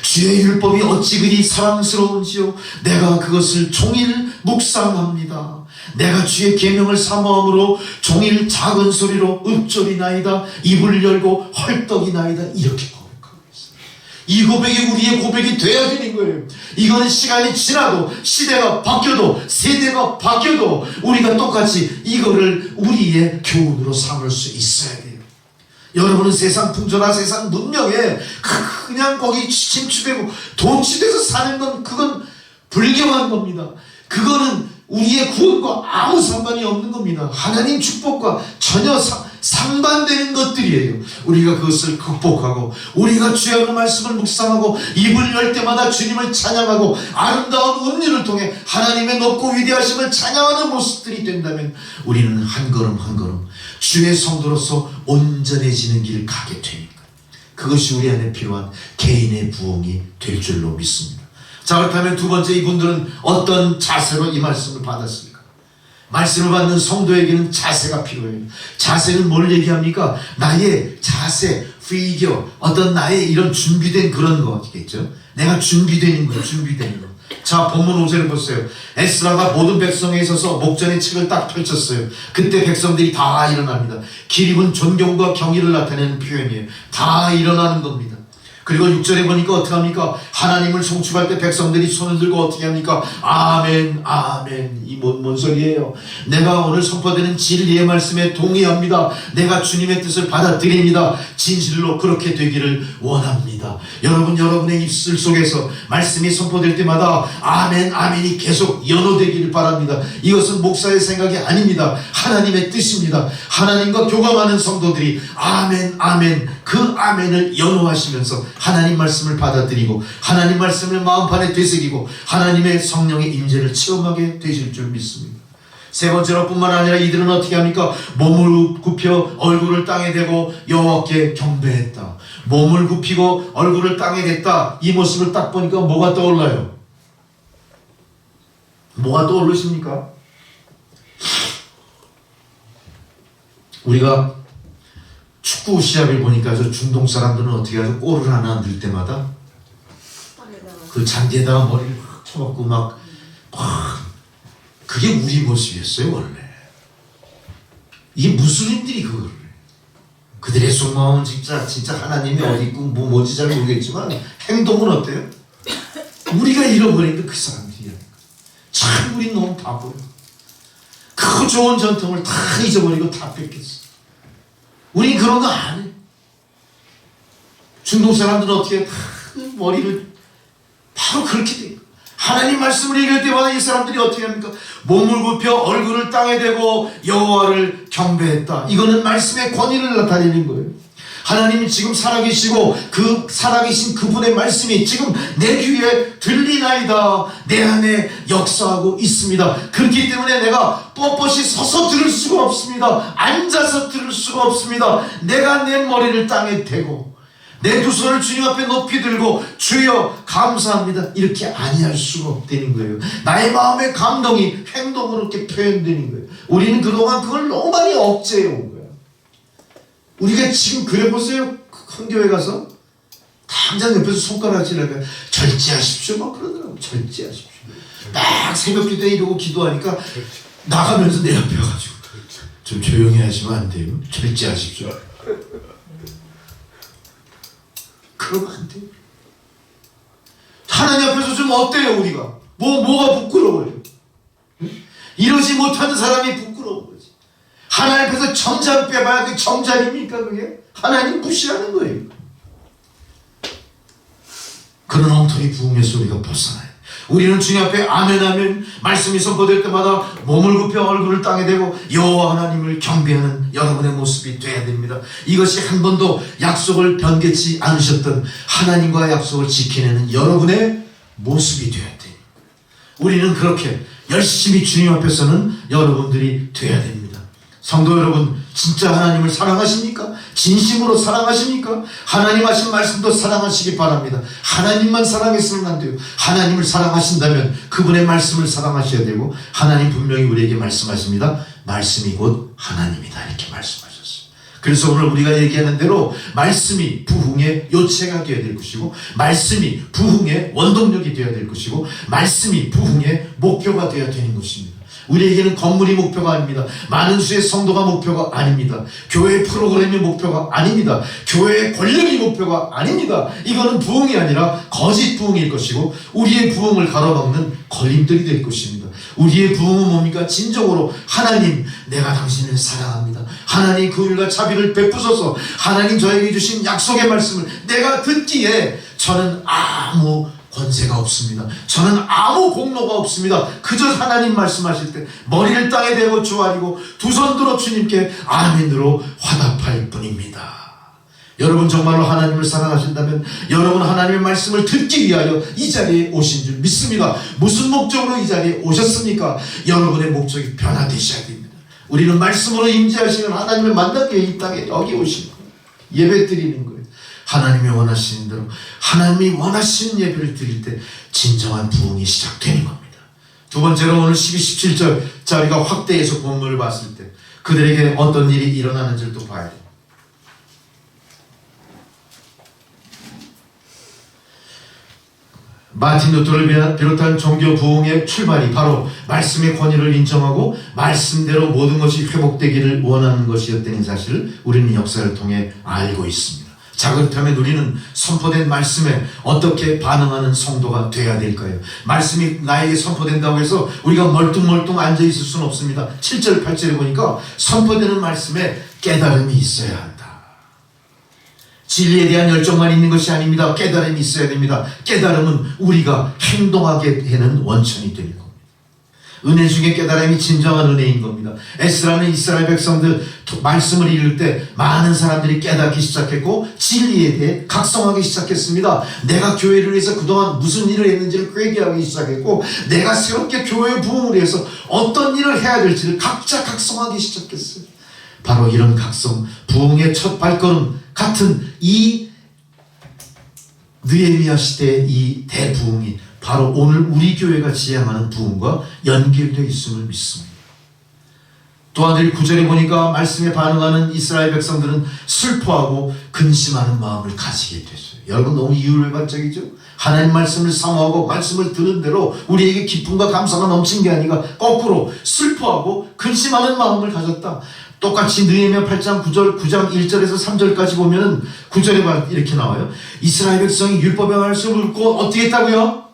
주의 율법이 어찌 그리 사랑스러운지요 내가 그것을 종일 묵상합니다. 내가 주의 계명을 사모함으로 종일 작은 소리로 읊조리나이다. 입을 열고 헐떡이나이다. 이렇게 고백하고 있어요. 이 고백이 우리의 고백이 돼야 되는 거예요. 이거는 시간이 지나도 시대가 바뀌어도 세대가 바뀌어도 우리가 똑같이 이거를 우리의 교훈으로 삼을 수 있어야 돼요. 여러분은 세상 풍조나 세상 문명에 그냥 거기 침투되고 동치돼서 사는 건 그건 불경한 겁니다. 그거는 우리의 구원과 아무 상관이 없는 겁니다. 하나님 축복과 전혀 상반되는 것들이에요. 우리가 그것을 극복하고 우리가 주의 말씀을 묵상하고 입을 열 때마다 주님을 찬양하고 아름다운 음료를 통해 하나님의 높고 위대하심을 찬양하는 모습들이 된다면 우리는 한 걸음 한 걸음 주의 성도로서 온전해지는 길을 가게 되니까 그것이 우리 안에 필요한 개인의 부흥이 될 줄로 믿습니다. 자, 그렇다면 두 번째, 이분들은 어떤 자세로 이 말씀을 받았습니까? 말씀을 받는 성도에게는 자세가 필요해요. 자세는 뭘 얘기합니까? 나의 자세, 피겨, 어떤 나의 이런 준비된 그런 거겠죠. 내가 준비되는 거, 준비되는 거. 자, 본문 5절을 보세요. 에스라가 모든 백성에 있어서 목전의 책을 딱 펼쳤어요. 그때 백성들이 다 일어납니다. 기립은 존경과 경의를 나타내는 표현이에요. 다 일어나는 겁니다. 그리고 6절에 보니까 어떻게 합니까? 하나님을 송축할 때 백성들이 손을 들고 어떻게 합니까? 아멘 아멘. 이 뭔 소리예요? 내가 오늘 선포되는 진리의 말씀에 동의합니다. 내가 주님의 뜻을 받아들입니다. 진실로 그렇게 되기를 원합니다. 여러분, 여러분의 입술 속에서 말씀이 선포될 때마다 아멘 아멘이 계속 연호되기를 바랍니다. 이것은 목사의 생각이 아닙니다. 하나님의 뜻입니다. 하나님과 교감하는 성도들이 아멘 아멘, 그 아멘을 연호하시면서 하나님 말씀을 받아들이고 하나님 말씀을 마음판에 되새기고 하나님의 성령의 임재를 체험하게 되실 줄 믿습니다. 세 번째로 뿐만 아니라 이들은 어떻게 합니까? 몸을 굽혀 얼굴을 땅에 대고 여호와께 경배했다. 몸을 굽히고 얼굴을 땅에 댔다. 이 모습을 딱 보니까 뭐가 떠올라요? 뭐가 떠오르십니까? 우리가 축구 시합을 보니까 저 중동 사람들은 어떻게 하죠? 골을 하나 넣을 때마다 그 잔디에다가 머리를 확 쳐갖고 막 그게 우리 모습이었어요 원래. 이게 무슬림들이 그거를, 그들의 속마음은 진짜 하나님이 어디 있고 뭐지 잘 모르겠지만 행동은 어때요? 우리가 잃어버린 게 그 사람들이야. 참 우리 너무 바보야. 그 좋은 전통을 다 잊어버리고 다 뺏겼어. 우린 그런 거 안 해. 중동 사람들은 어떻게 다 머리를 바로 그렇게 돼. 하나님 말씀을 읽을 때마다 이 사람들이 어떻게 합니까? 몸을 굽혀 얼굴을 땅에 대고 여호와를 경배했다. 이거는 말씀의 권위를 나타내는 거예요. 하나님이 지금 살아계시고 그 살아계신 그분의 말씀이 지금 내 귀에 들리나이다. 내 안에 역사하고 있습니다. 그렇기 때문에 내가 뻣뻣이 서서 들을 수가 없습니다. 앉아서 들을 수가 없습니다. 내가 내 머리를 땅에 대고 내 두 손을 주님 앞에 높이 들고 주여 감사합니다. 이렇게 아니할 수가 없다는 거예요. 나의 마음의 감동이 행동으로 이렇게 표현되는 거예요. 우리는 그동안 그걸 너무 많이 억제해 온 거예요. 우리가 지금 그래 보세요. 큰 교회 가서 당장 옆에서 손가락질하면 절제하십시오 막 그러더라고요. 절제하십시오. 딱 새벽 기도에 이러고 기도하니까 나가면서 내 옆에 와가지고 좀 조용히 하시면 안 돼요. 절제하십시오. 그러면 안 돼요. 하나님 앞에서 좀 어때요 우리가? 뭐가 부끄러워요? 이러지 못하는 사람이 부끄러운 거지. 하나님 앞에서 정잔 빼봐야 그 정잔입니까 그게? 하나님 무시하는 거예요. 그런 엉터리 부흥에서 우리가 벗어나요. 우리는 주님 앞에 아멘 아멘 말씀이 선포될 때마다 몸을 굽혀 얼굴을 땅에 대고 여호와 하나님을 경배하는 여러분의 모습이 돼야 됩니다. 이것이 한 번도 약속을 변개치 않으셨던 하나님과의 약속을 지켜내는 여러분의 모습이 돼야 돼요. 우리는 그렇게 열심히 주님 앞에서는 여러분들이 돼야 됩니다. 성도 여러분, 진짜 하나님을 사랑하십니까? 진심으로 사랑하십니까? 하나님 하신 말씀도 사랑하시기 바랍니다. 하나님만 사랑했으면 안 돼요. 하나님을 사랑하신다면 그분의 말씀을 사랑하셔야 되고, 하나님 분명히 우리에게 말씀하십니다. 말씀이 곧 하나님이다 이렇게 말씀하셨어요. 그래서 오늘 우리가 얘기하는 대로 말씀이 부흥의 요체가 되어야 될 것이고, 말씀이 부흥의 원동력이 되어야 될 것이고, 말씀이 부흥의 목표가 되어야 되는 것입니다. 우리에게는 건물이 목표가 아닙니다. 많은 수의 성도가 목표가 아닙니다. 교회의 프로그램이 목표가 아닙니다. 교회의 권력이 목표가 아닙니다. 이거는 부흥이 아니라 거짓 부흥일 것이고 우리의 부흥을 가로막는 걸림돌이 될 것입니다. 우리의 부흥은 뭡니까? 진정으로 하나님 내가 당신을 사랑합니다. 하나님 긍휼과 자비를 베푸소서. 하나님 저에게 주신 약속의 말씀을 내가 듣기에 저는 아무 권세가 없습니다. 저는 아무 공로가 없습니다. 그저 하나님 말씀하실 때 머리를 땅에 대고 주아리고 두 손 들어 주님께 아멘으로 화답할 뿐입니다. 여러분 정말로 하나님을 사랑하신다면 여러분 하나님의 말씀을 듣기 위하여 이 자리에 오신 줄 믿습니다. 무슨 목적으로 이 자리에 오셨습니까? 여러분의 목적이 변화되셔야 됩니다. 우리는 말씀으로 임재하시는 하나님을 만나기 위해 이 땅에 여기 오신 거예요. 예배 드리는 거예요. 하나님이 원하시는 대로 하나님이 원하시는 예배를 드릴 때 진정한 부흥이 시작되는 겁니다. 두 번째로 오늘 12, 17절짜리가 확대해서 본문을 봤을 때 그들에게 어떤 일이 일어나는지를 또 봐야 돼요. 마틴 루터를 비롯한 종교 부흥의 출발이 바로 말씀의 권위를 인정하고 말씀대로 모든 것이 회복되기를 원하는 것이었다는 사실을 우리는 역사를 통해 알고 있습니다. 자, 그렇다면 우리는 선포된 말씀에 어떻게 반응하는 성도가 돼야 될까요? 말씀이 나에게 선포된다고 해서 우리가 멀뚱멀뚱 앉아있을 수는 없습니다. 7절 8절에 보니까 선포되는 말씀에 깨달음이 있어야 한다. 진리에 대한 열정만 있는 것이 아닙니다. 깨달음이 있어야 됩니다. 깨달음은 우리가 행동하게 되는 원천이 되는 겁니다. 은혜 중에 깨달음이 진정한 은혜인 겁니다. 에스라는 이스라엘 백성들 말씀을 읽을 때 많은 사람들이 깨닫기 시작했고 진리에 대해 각성하기 시작했습니다. 내가 교회를 위해서 그동안 무슨 일을 했는지를 회개하기 시작했고 내가 새롭게 교회의 부흥을 위해서 어떤 일을 해야 될지를 각자 각성하기 시작했어요. 바로 이런 각성, 부흥의 첫 발걸음 같은 이 느헤미야 시대의 이 대부흥이 바로 오늘 우리 교회가 지향하는 부흥과 연결되어 있음을 믿습니다. 또 아들 9절에 보니까 말씀에 반응하는 이스라엘 백성들은 슬퍼하고 근심하는 마음을 가지게 됐어요. 여러분 너무 이율배반적이죠? 하나님 말씀을 사모하고 말씀을 들은 대로 우리에게 기쁨과 감사가 넘친 게 아니라 거꾸로 슬퍼하고 근심하는 마음을 가졌다. 똑같이 느헤미야 8장 9절, 9장 1절에서 3절까지 보면 9절에 이렇게 나와요. 이스라엘 백성이 율법의 말씀을 듣고 어떻게 했다고요?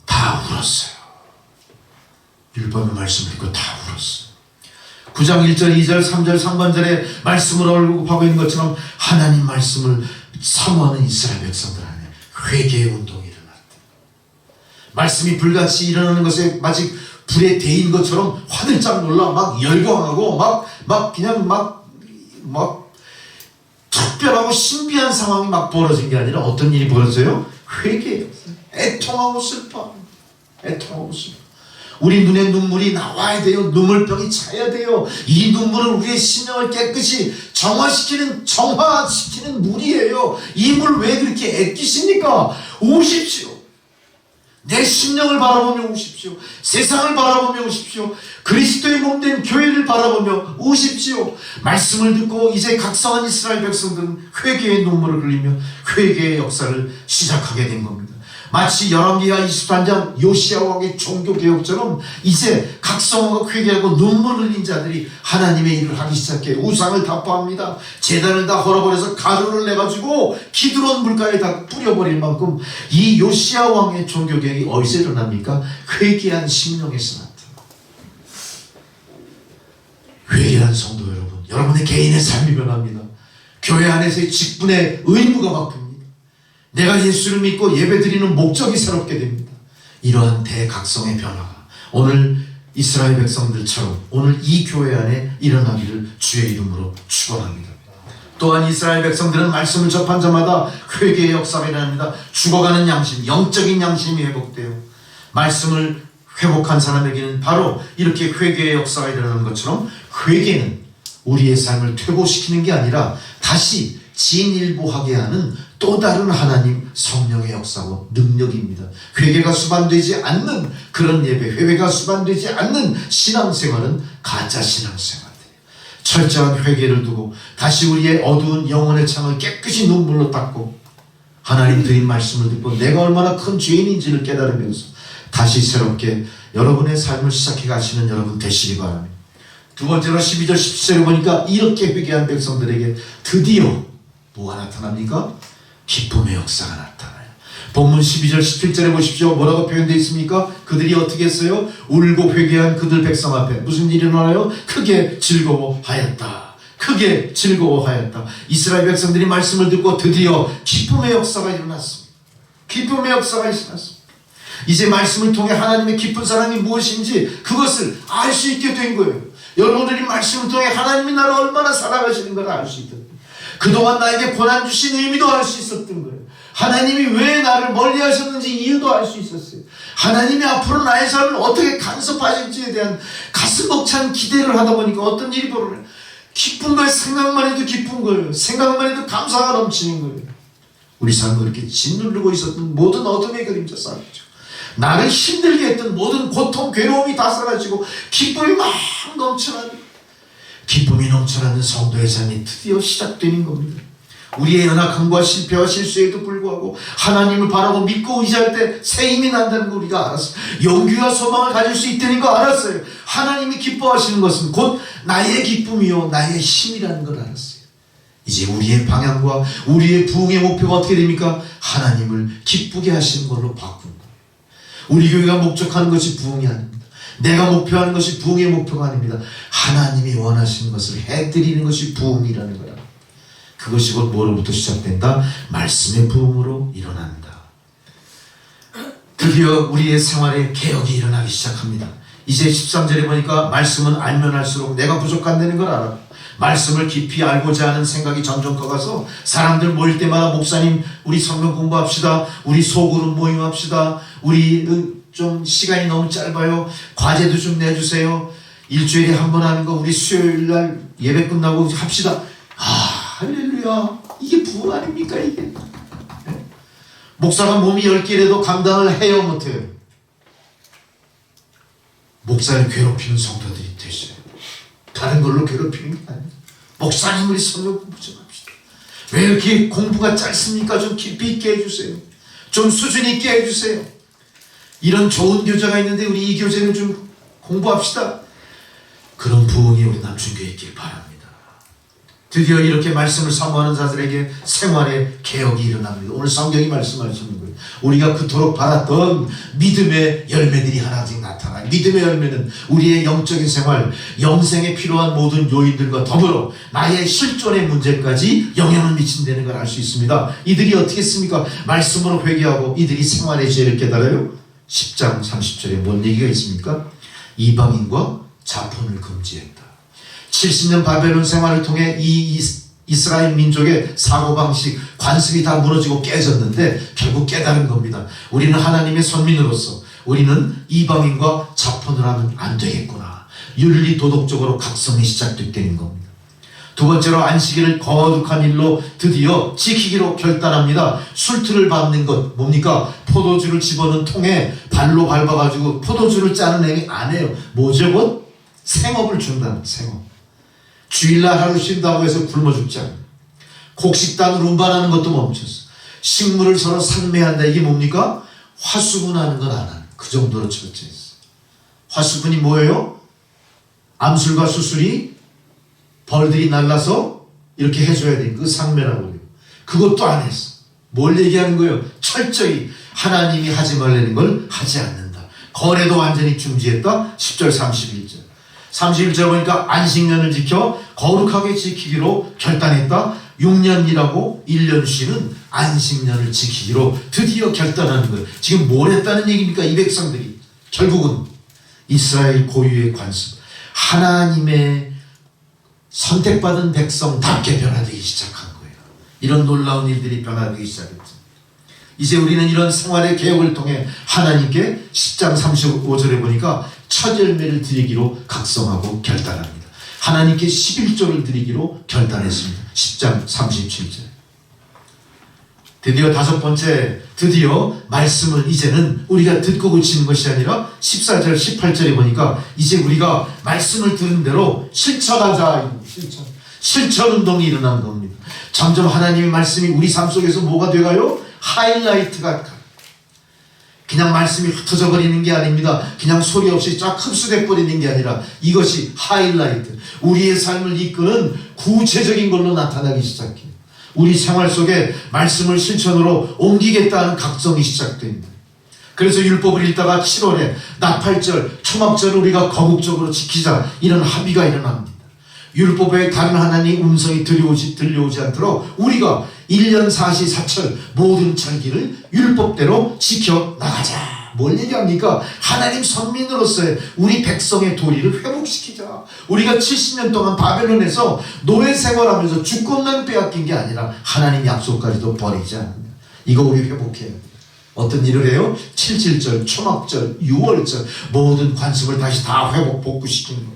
다 울었어요. 율법의 말씀을 듣고 다 울었어요. 9장 1절, 2절, 3절, 3번절에 말씀을 언급하고 있는 것처럼 하나님 말씀을 사모하는 이스라엘 백성들 안에 회개의 운동이 일어났다. 말씀이 불같이 일어나는 것에 마치 불에 데인 것처럼 화들짝 놀라 막 열광하고 막 특별하고 신비한 상황이 막 벌어진 게 아니라 어떤 일이 벌어져요? 회개예요. 애통하고 슬퍼. 애통하고 슬퍼. 우리 눈에 눈물이 나와야 돼요. 눈물병이 차야 돼요. 이 눈물은 우리의 심령을 깨끗이 정화시키는 물이에요. 이 물 왜 그렇게 애끼십니까? 오십시오. 내 심령을 바라보며 오십시오. 세상을 바라보며 오십시오. 그리스도의 몸된 교회를 바라보며 오십시오. 말씀을 듣고 이제 각성한 이스라엘 백성들은 회개의 눈물을 흘리며 회개의 역사를 시작하게 된 겁니다. 마치 열왕기하 23장 요시야 왕의 종교개혁처럼 이제 각성하고 회개하고 눈물을 흘린 자들이 하나님의 일을 하기 시작해 우상을 타파합니다. 제단을 다 헐어버려서 가루를 내가지고 기드론 물가에 다 뿌려버릴 만큼 이 요시야 왕의 종교개혁이 어디서 일어납니까? 회개한 심령에서 나타납니다. 회개한 성도 여러분, 여러분의 개인의 삶이 변합니다. 교회 안에서의 직분의 의무가 바뀝니다. 내가 예수를 믿고 예배드리는 목적이 새롭게 됩니다. 이러한 대각성의 변화가 오늘 이스라엘 백성들처럼 오늘 이 교회 안에 일어나기를 주의 이름으로 축원합니다. 또한 이스라엘 백성들은 말씀을 접한 자마다 회개의 역사가 일어납니다. 죽어가는 양심, 영적인 양심이 회복돼요. 말씀을 회복한 사람에게는 바로 이렇게 회개의 역사가 일어나는 것처럼 회개는 우리의 삶을 퇴보시키는 게 아니라 다시 진일보하게 하는 또 다른 하나님 성령의 역사고 능력입니다. 회개가 수반되지 않는 그런 예배, 회개가 수반되지 않는 신앙생활은 가짜 신앙생활이에요. 철저한 회개를 두고 다시 우리의 어두운 영혼의 창을 깨끗이 눈물로 닦고 하나님 드린 말씀을 듣고 내가 얼마나 큰 죄인인지를 깨달으면서 다시 새롭게 여러분의 삶을 시작해 가시는 여러분 되시기 바랍니다. 두 번째로 12절 17절에 보니까 이렇게 회개한 백성들에게 드디어 뭐가 나타납니까? 기쁨의 역사가 나타나요. 본문 12절 17절에 보십시오. 뭐라고 표현되어 있습니까? 그들이 어떻게 했어요? 울고 회개한 그들 백성 앞에 무슨 일이 일어나요? 크게 즐거워하였다. 크게 즐거워하였다. 이스라엘 백성들이 말씀을 듣고 드디어 기쁨의 역사가 일어났습니다. 기쁨의 역사가 일어났습니다. 이제 말씀을 통해 하나님의 깊은 사랑이 무엇인지 그것을 알 수 있게 된 거예요. 여러분들이 말씀을 통해 하나님이 나를 얼마나 사랑하시는 걸 알 수 있다. 그동안 나에게 고난 주신 의미도 알 수 있었던 거예요. 하나님이 왜 나를 멀리 하셨는지 이유도 알 수 있었어요. 하나님이 앞으로 나의 삶을 어떻게 간섭하실지에 대한 가슴 벅찬 기대를 하다 보니까 어떤 일이 벌어져요. 기쁜 거예요. 생각만 해도 기쁜 거예요. 생각만 해도 감사가 넘치는 거예요. 우리 삶을 그렇게 짓누르고 있었던 모든 어둠의 그림자 사라지고 나를 힘들게 했던 모든 고통, 괴로움이 다 사라지고 기쁨이 막 넘쳐나는 기쁨이 넘쳐나는 성도의 삶이 드디어 시작되는 겁니다. 우리의 연약함과 실패와 실수에도 불구하고 하나님을 바라고 믿고 의지할 때 새 힘이 난다는 걸 우리가 알았어요. 용기와 소망을 가질 수 있다는 걸 알았어요. 하나님이 기뻐하시는 것은 곧 나의 기쁨이요 나의 힘이라는 걸 알았어요. 이제 우리의 방향과 우리의 부흥의 목표가 어떻게 됩니까? 하나님을 기쁘게 하시는 걸로 바꾼 거예요. 우리 교회가 목적하는 것이 부흥이 아닙니다. 내가 목표하는 것이 부흥의 목표가 아닙니다. 하나님이 원하시는 것을 해드리는 것이 부흥이라는 거야. 그것이 곧 뭐로부터 시작된다? 말씀의 부흥으로 일어난다. 드디어 우리의 생활에 개혁이 일어나기 시작합니다. 이제 13절에 보니까 말씀은 알면 알수록 내가 부족한다는 걸 알아. 말씀을 깊이 알고자 하는 생각이 점점 커가서 사람들 모일 때마다 목사님 우리 성경 공부합시다. 우리 소그룹 모임합시다. 우리 좀 시간이 너무 짧아요. 과제도 좀 내주세요. 일주일에 한 번 하는 거 우리 수요일날 예배 끝나고 합시다. 할렐루야. 이게 부흥 아닙니까 이게? 목사가 몸이 10개라도 감당을 해요 못해요? 목사를 괴롭히는 성도들이 되셔요. 다른 걸로 괴롭히는 게 아니에요. 목사님 우리 성경 공부 좀 합시다. 왜 이렇게 공부가 짧습니까? 좀 깊이 있게 해주세요. 좀 수준 있게 해주세요. 이런 좋은 교재가 있는데 우리 이 교재를 좀 공부합시다. 그런 부흥이 우리 남춘교회에 있길 바랍니다. 드디어 이렇게 말씀을 사모하는 자들에게 생활의 개혁이 일어납니다. 오늘 성경이 말씀하시는 거예요. 우리가 그토록 바랐던 믿음의 열매들이 하나씩 나타나요. 믿음의 열매는 우리의 영적인 생활, 영생에 필요한 모든 요인들과 더불어 나의 실존의 문제까지 영향을 미친다는 걸 알 수 있습니다. 이들이 어떻게 했습니까? 말씀으로 회개하고 이들이 생활의 죄를 깨달아요. 10장 30절에 뭔 얘기가 있습니까? 이방인과 자폰을 금지했다. 70년 바벨론 생활을 통해 이 이스라엘 민족의 사고방식, 관습이 다 무너지고 깨졌는데 결국 깨달은 겁니다. 우리는 하나님의 선민으로서 우리는 이방인과 자폰을 하면 안 되겠구나. 윤리 도덕적으로 각성이 시작됐다는 겁니다. 두 번째로 안식일을 거룩한 일로 드디어 지키기로 결단합니다. 술틀을 밟는 것 뭡니까? 포도주를 집어넣은 통에 발로 밟아가지고 포도주를 짜는 행위 안 해요. 뭐죠? 곧 생업을 준다는 생업. 주일날 하루 쉰다고 해서 굶어 죽지 않아요. 곡식단을 운반하는 것도 멈췄어. 식물을 서로 상매한다. 이게 뭡니까? 화수분하는 건 안 하는. 그 정도로 처치했어. 화수분이 뭐예요? 암술과 수술이 벌들이 날라서 이렇게 해줘야 돼. 그 상매라고 해요. 그것도 안 했어. 뭘 얘기하는 거예요? 철저히 하나님이 하지 말라는 걸 하지 않는다. 거래도 완전히 중지했다. 10절 31절. 31절 보니까 안식년을 지켜 거룩하게 지키기로 결단했다. 6년 일하고 1년 쉬는 안식년을 지키기로 드디어 결단하는 거예요. 지금 뭘 했다는 얘기입니까? 이 백성들이. 결국은 이스라엘 고유의 관습. 하나님의 선택받은 백성답게 변화되기 시작한 거예요. 이런 놀라운 일들이 변화되기 시작했죠. 이제 우리는 이런 생활의 개혁을 통해 하나님께 10장 35절에 보니까 첫 열매를 드리기로 각성하고 결단합니다. 하나님께 11조를 드리기로 결단했습니다. 10장 37절. 드디어 다섯 번째, 드디어 말씀을 이제는 우리가 듣고 고치는 것이 아니라 14절 18절에 보니까 이제 우리가 말씀을 들은 대로 실천하자. 실천 운동이 일어난 겁니다. 점점 하나님의 말씀이 우리 삶 속에서 뭐가 돼가요? 하이라이트가 그냥 말씀이 흩어져 버리는 게 아닙니다. 그냥 소리 없이 쫙 흡수돼 버리는 게 아니라 이것이 하이라이트. 우리의 삶을 이끄는 구체적인 걸로 나타나기 시작해요. 우리 생활 속에 말씀을 실천으로 옮기겠다는 각성이 시작됩니다. 그래서 율법을 읽다가 7월에 나팔절, 초막절을 우리가 거국적으로 지키자 이런 합의가 일어납니다. 율법의 다른 하나님 음성이 들려오지 않도록 우리가 1년 사시사철 모든 절기를 율법대로 지켜나가자. 뭘 얘기합니까? 하나님 선민으로서의 우리 백성의 도리를 회복시키자. 우리가 70년 동안 바벨론에서 노예 생활하면서 주권만 빼앗긴 게 아니라 하나님 약속까지도 버리지 않는다. 이거 우리 회복해야 돼요. 어떤 일을 해요? 7.7절, 초막절, 6월절 모든 관습을 다시 다 회복 복구시키는 거예요.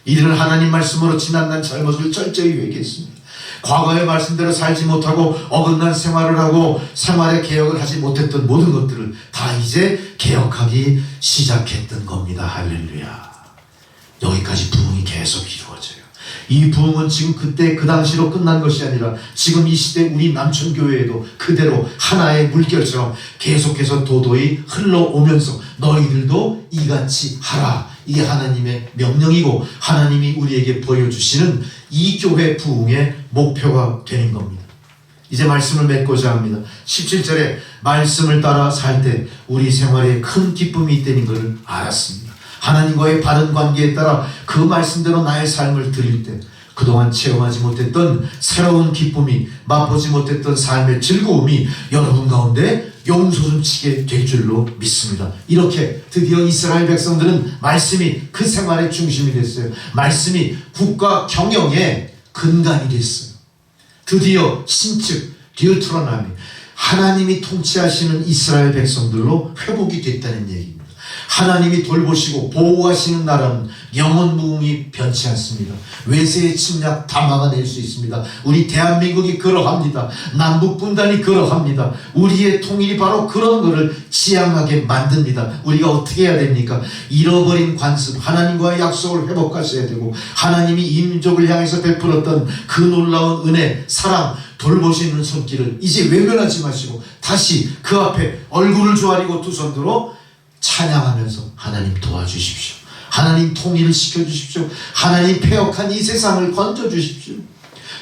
이들은 하나님 말씀으로 지난날 잘못을 철저히 회개했습니다. 과거의 말씀대로 살지 못하고 어긋난 생활을 하고 생활의 개혁을 하지 못했던 모든 것들을 다 이제 개혁하기 시작했던 겁니다. 할렐루야. 여기까지 부흥이 계속 이루어져요. 이 부흥은 지금 그때 그 당시로 끝난 것이 아니라 지금 이 시대 우리 남천교회에도 그대로 하나의 물결처럼 계속해서 도도히 흘러오면서 너희들도 이같이 하라. 이게 하나님의 명령이고 하나님이 우리에게 보여주시는 이 교회 부흥의 목표가 되는 겁니다. 이제 말씀을 맺고자 합니다. 17절에 말씀을 따라 살 때 우리 생활에 큰 기쁨이 있다는 것을 알았습니다. 하나님과의 바른 관계에 따라 그 말씀대로 나의 삶을 드릴 때 그동안 체험하지 못했던 새로운 기쁨이, 맛보지 못했던 삶의 즐거움이 여러분 가운데 용솟음치게 될 줄로 믿습니다. 이렇게 드디어 이스라엘 백성들은 말씀이 그 생활의 중심이 됐어요. 말씀이 국가 경영의 근간이 됐어요. 드디어 신측 디우트로노미, 하나님이 통치하시는 이스라엘 백성들로 회복이 됐다는 얘기입니다. 하나님이 돌보시고 보호하시는 나라는 영원 무궁이 변치 않습니다. 외세의 침략 다 막아낼 수 있습니다. 우리 대한민국이 그러합니다. 남북 분단이 그러합니다. 우리의 통일이 바로 그런 것을 지향하게 만듭니다. 우리가 어떻게 해야 됩니까? 잃어버린 관습, 하나님과의 약속을 회복하셔야 되고 하나님이 이 민족을 향해서 베풀었던 그 놀라운 은혜, 사랑, 돌보시는 손길을 이제 외면하지 마시고 다시 그 앞에 얼굴을 조아리고 두 손 들어 찬양하면서 하나님 도와주십시오. 하나님 통일을 시켜주십시오. 하나님 패역한 이 세상을 건져주십시오.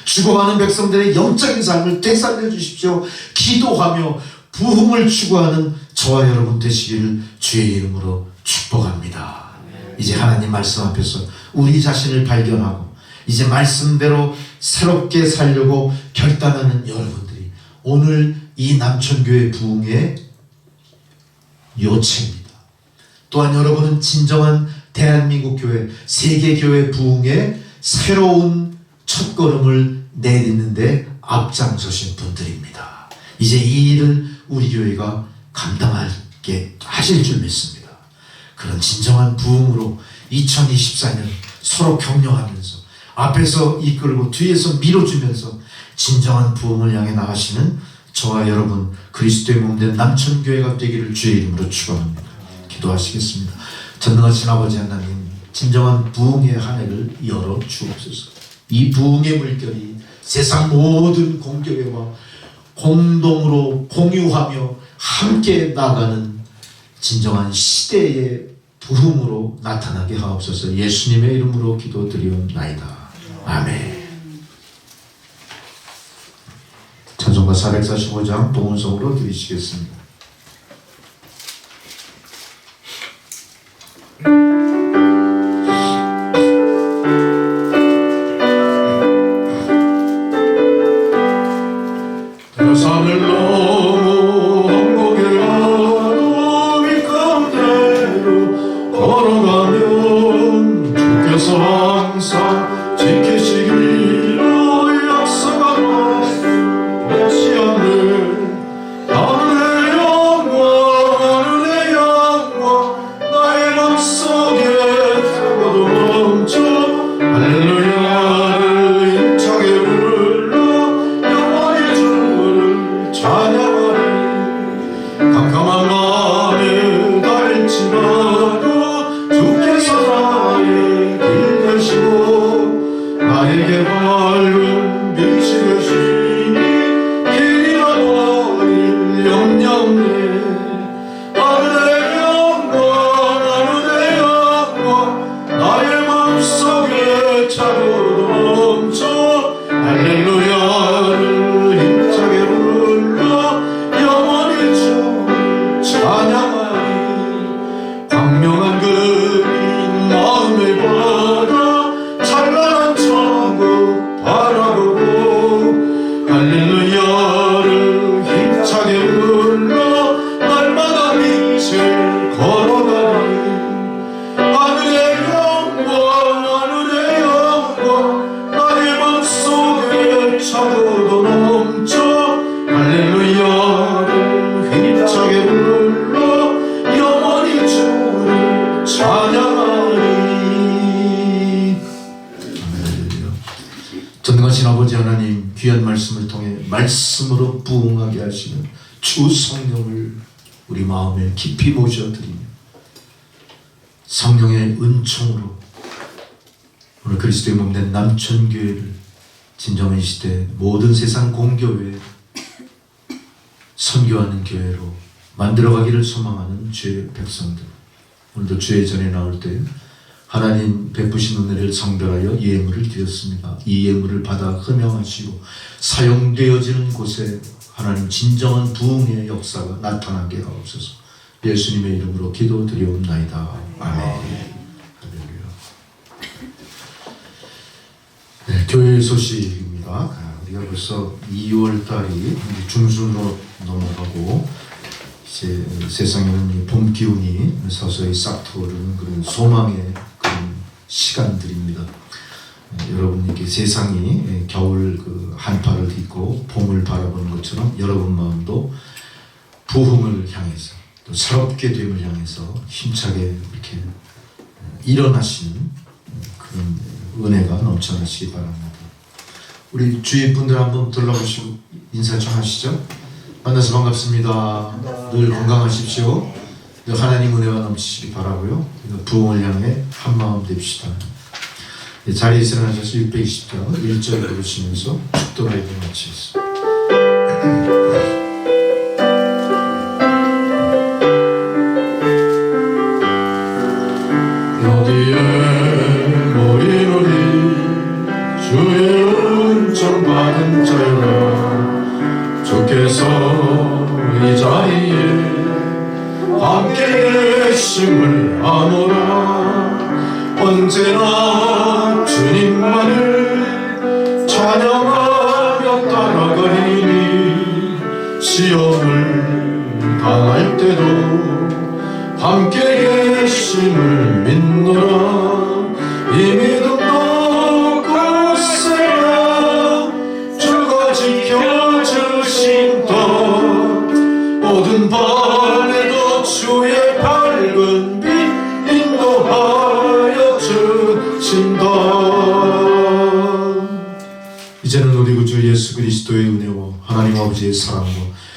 죽어가는 백성들의 영적인 삶을 되살려 주십시오. 기도하며 부흥을 추구하는 저와 여러분 되시기를 주의 이름으로 축복합니다. 이제 하나님 말씀 앞에서 우리 자신을 발견하고 이제 말씀대로 새롭게 살려고 결단하는 여러분들이 오늘 이 남천교회 부흥의 요체입니다. 또한 여러분은 진정한 대한민국 교회, 세계교회 부흥의 새로운 첫걸음을 내딛는데 앞장서신 분들입니다. 이제 이 일을 우리 교회가 감당하게 하실 줄 믿습니다. 그런 진정한 부흥으로 2024년 서로 격려하면서 앞에서 이끌고 뒤에서 밀어주면서 진정한 부흥을 향해 나가시는 저와 여러분 그리스도의 몸된 남천교회가 되기를 주의 이름으로 축원합니다. 기도하시겠습니다. 전능하신 아버지 하나님, 진정한 부흥의 한 해를 열어 주옵소서. 이 부흥의 물결이 세상 모든 공교회와 공동으로 공유하며 함께 나가는 진정한 시대의 부흥으로 나타나게 하옵소서. 예수님의 이름으로 기도드리옵나이다. 아멘. 찬송가 445장 동은성으로 드리시겠습니다. 산을 넘어 한국에 가도 밑가운데로 걸어가면 주께서 항상 지키시기로 약속하는 메시아는 하늘의 영광 나의 맘속에 타고도 넘쳐 할렐루야를 힘차게 불러 영원히 주를 찬양하리. 캄캄한 마음에 달지라도 주께서 나의 길 되시고 나에게 밝은 빛이 되시니 길이 잃어버릴 염려없네. 하늘의 영광 나의 맘속에 차고 넘쳐 할렐루야를 힘차게 불러 영원히 주를 찬양하리. 광명한 그린 마음의 바다 찬란한 천국 바라보고 할렐루야를 힘차게 불러 날마다 빛을 걸어가리. 하늘의 영광 나의 맘속에 차고도 넘쳐 할렐루야를 힘차게 불러 영원히 주를 찬양하리. 전능하신 아버지 하나님, 귀한 말씀을 통해 말씀으로 부흥하게 하시는 주 성령을 우리 마음에 깊이 모셔드리며 성령의 은총으로 오늘 그리스도의 몸된 남천교회를 진정한 시대 모든 세상 공교회 선교하는 교회로 만들어가기를 소망하는 주의 백성들, 오늘도 주의 전에 나올 때 하나님 베푸신 은혜를 성별하여 예물을 드렸습니다. 이 예물을 받아 흠양하시고 사용되어지는 곳에 하나님 진정한 부흥의 역사가 나타나게 하옵소서. 예수님의 이름으로 기도드리옵나이다. 아멘. 할렐루야. 네, 교회 소식입니다. 우리가 벌써 2월 달이 중순으로 넘어가고 이제 세상에는 봄 기운이 서서히 싹 트오르는 그런 소망의 그런 시간들입니다. 여러분에게 세상이 겨울 그 한파를 딛고 봄을 바라보는 것처럼 여러분 마음도 부흥을 향해서 또 새롭게 됨을 향해서 힘차게 이렇게 일어나시는 그런 은혜가 넘쳐나시기 바랍니다. 우리 주위 분들 한번 둘러보시고 인사 좀 하시죠. 만나서 반갑습니다. 늘 건강하십시오. 늘 하나님 은혜가 넘치시기 바라고요. 부흥을 향해 한마음 됩시다. 자리에서 일어나셔서 620장 1절 부르시면서 축도라이브 마치겠습니다. 어디에 모이노니 주의 은총 받은 자여 주께서 이 자리에 함께 계심을 아노라. 언제나 주님만을 찬양하며 따라가리니 시험을 당할 때도 함께 계심을 믿노라. 이 믿음도 굳세라. 주가 지켜주신 것 모든 밤에도 주의 밝은 빛 인도하여 주신다. 이제는 우리 구주 예수 그리스도의 은혜와 하나님 아버지의 사랑과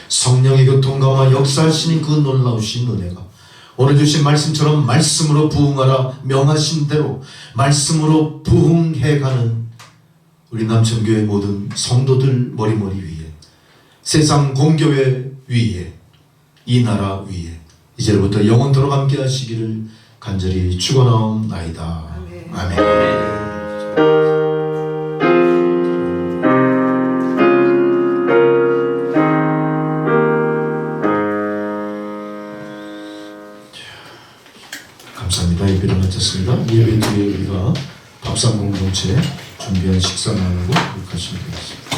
성령의 교통감화 역사하시는 그 놀라우신 은혜가 오늘 주신 말씀처럼 말씀으로 부흥하라 명하신 대로 말씀으로 부흥해가는 우리 남천교회 모든 성도들 머리머리 위에, 세상 공교회 위에, 이 나라 위에 이제부터 영원토록 함께 하시기를 간절히 축원하옵나이다. 아멘. 감사합니다. 예배를 마쳤습니다. 예배 뒤에 우리가 밥상 공동체 준비한 식사 나누고 가시면 되겠습니다.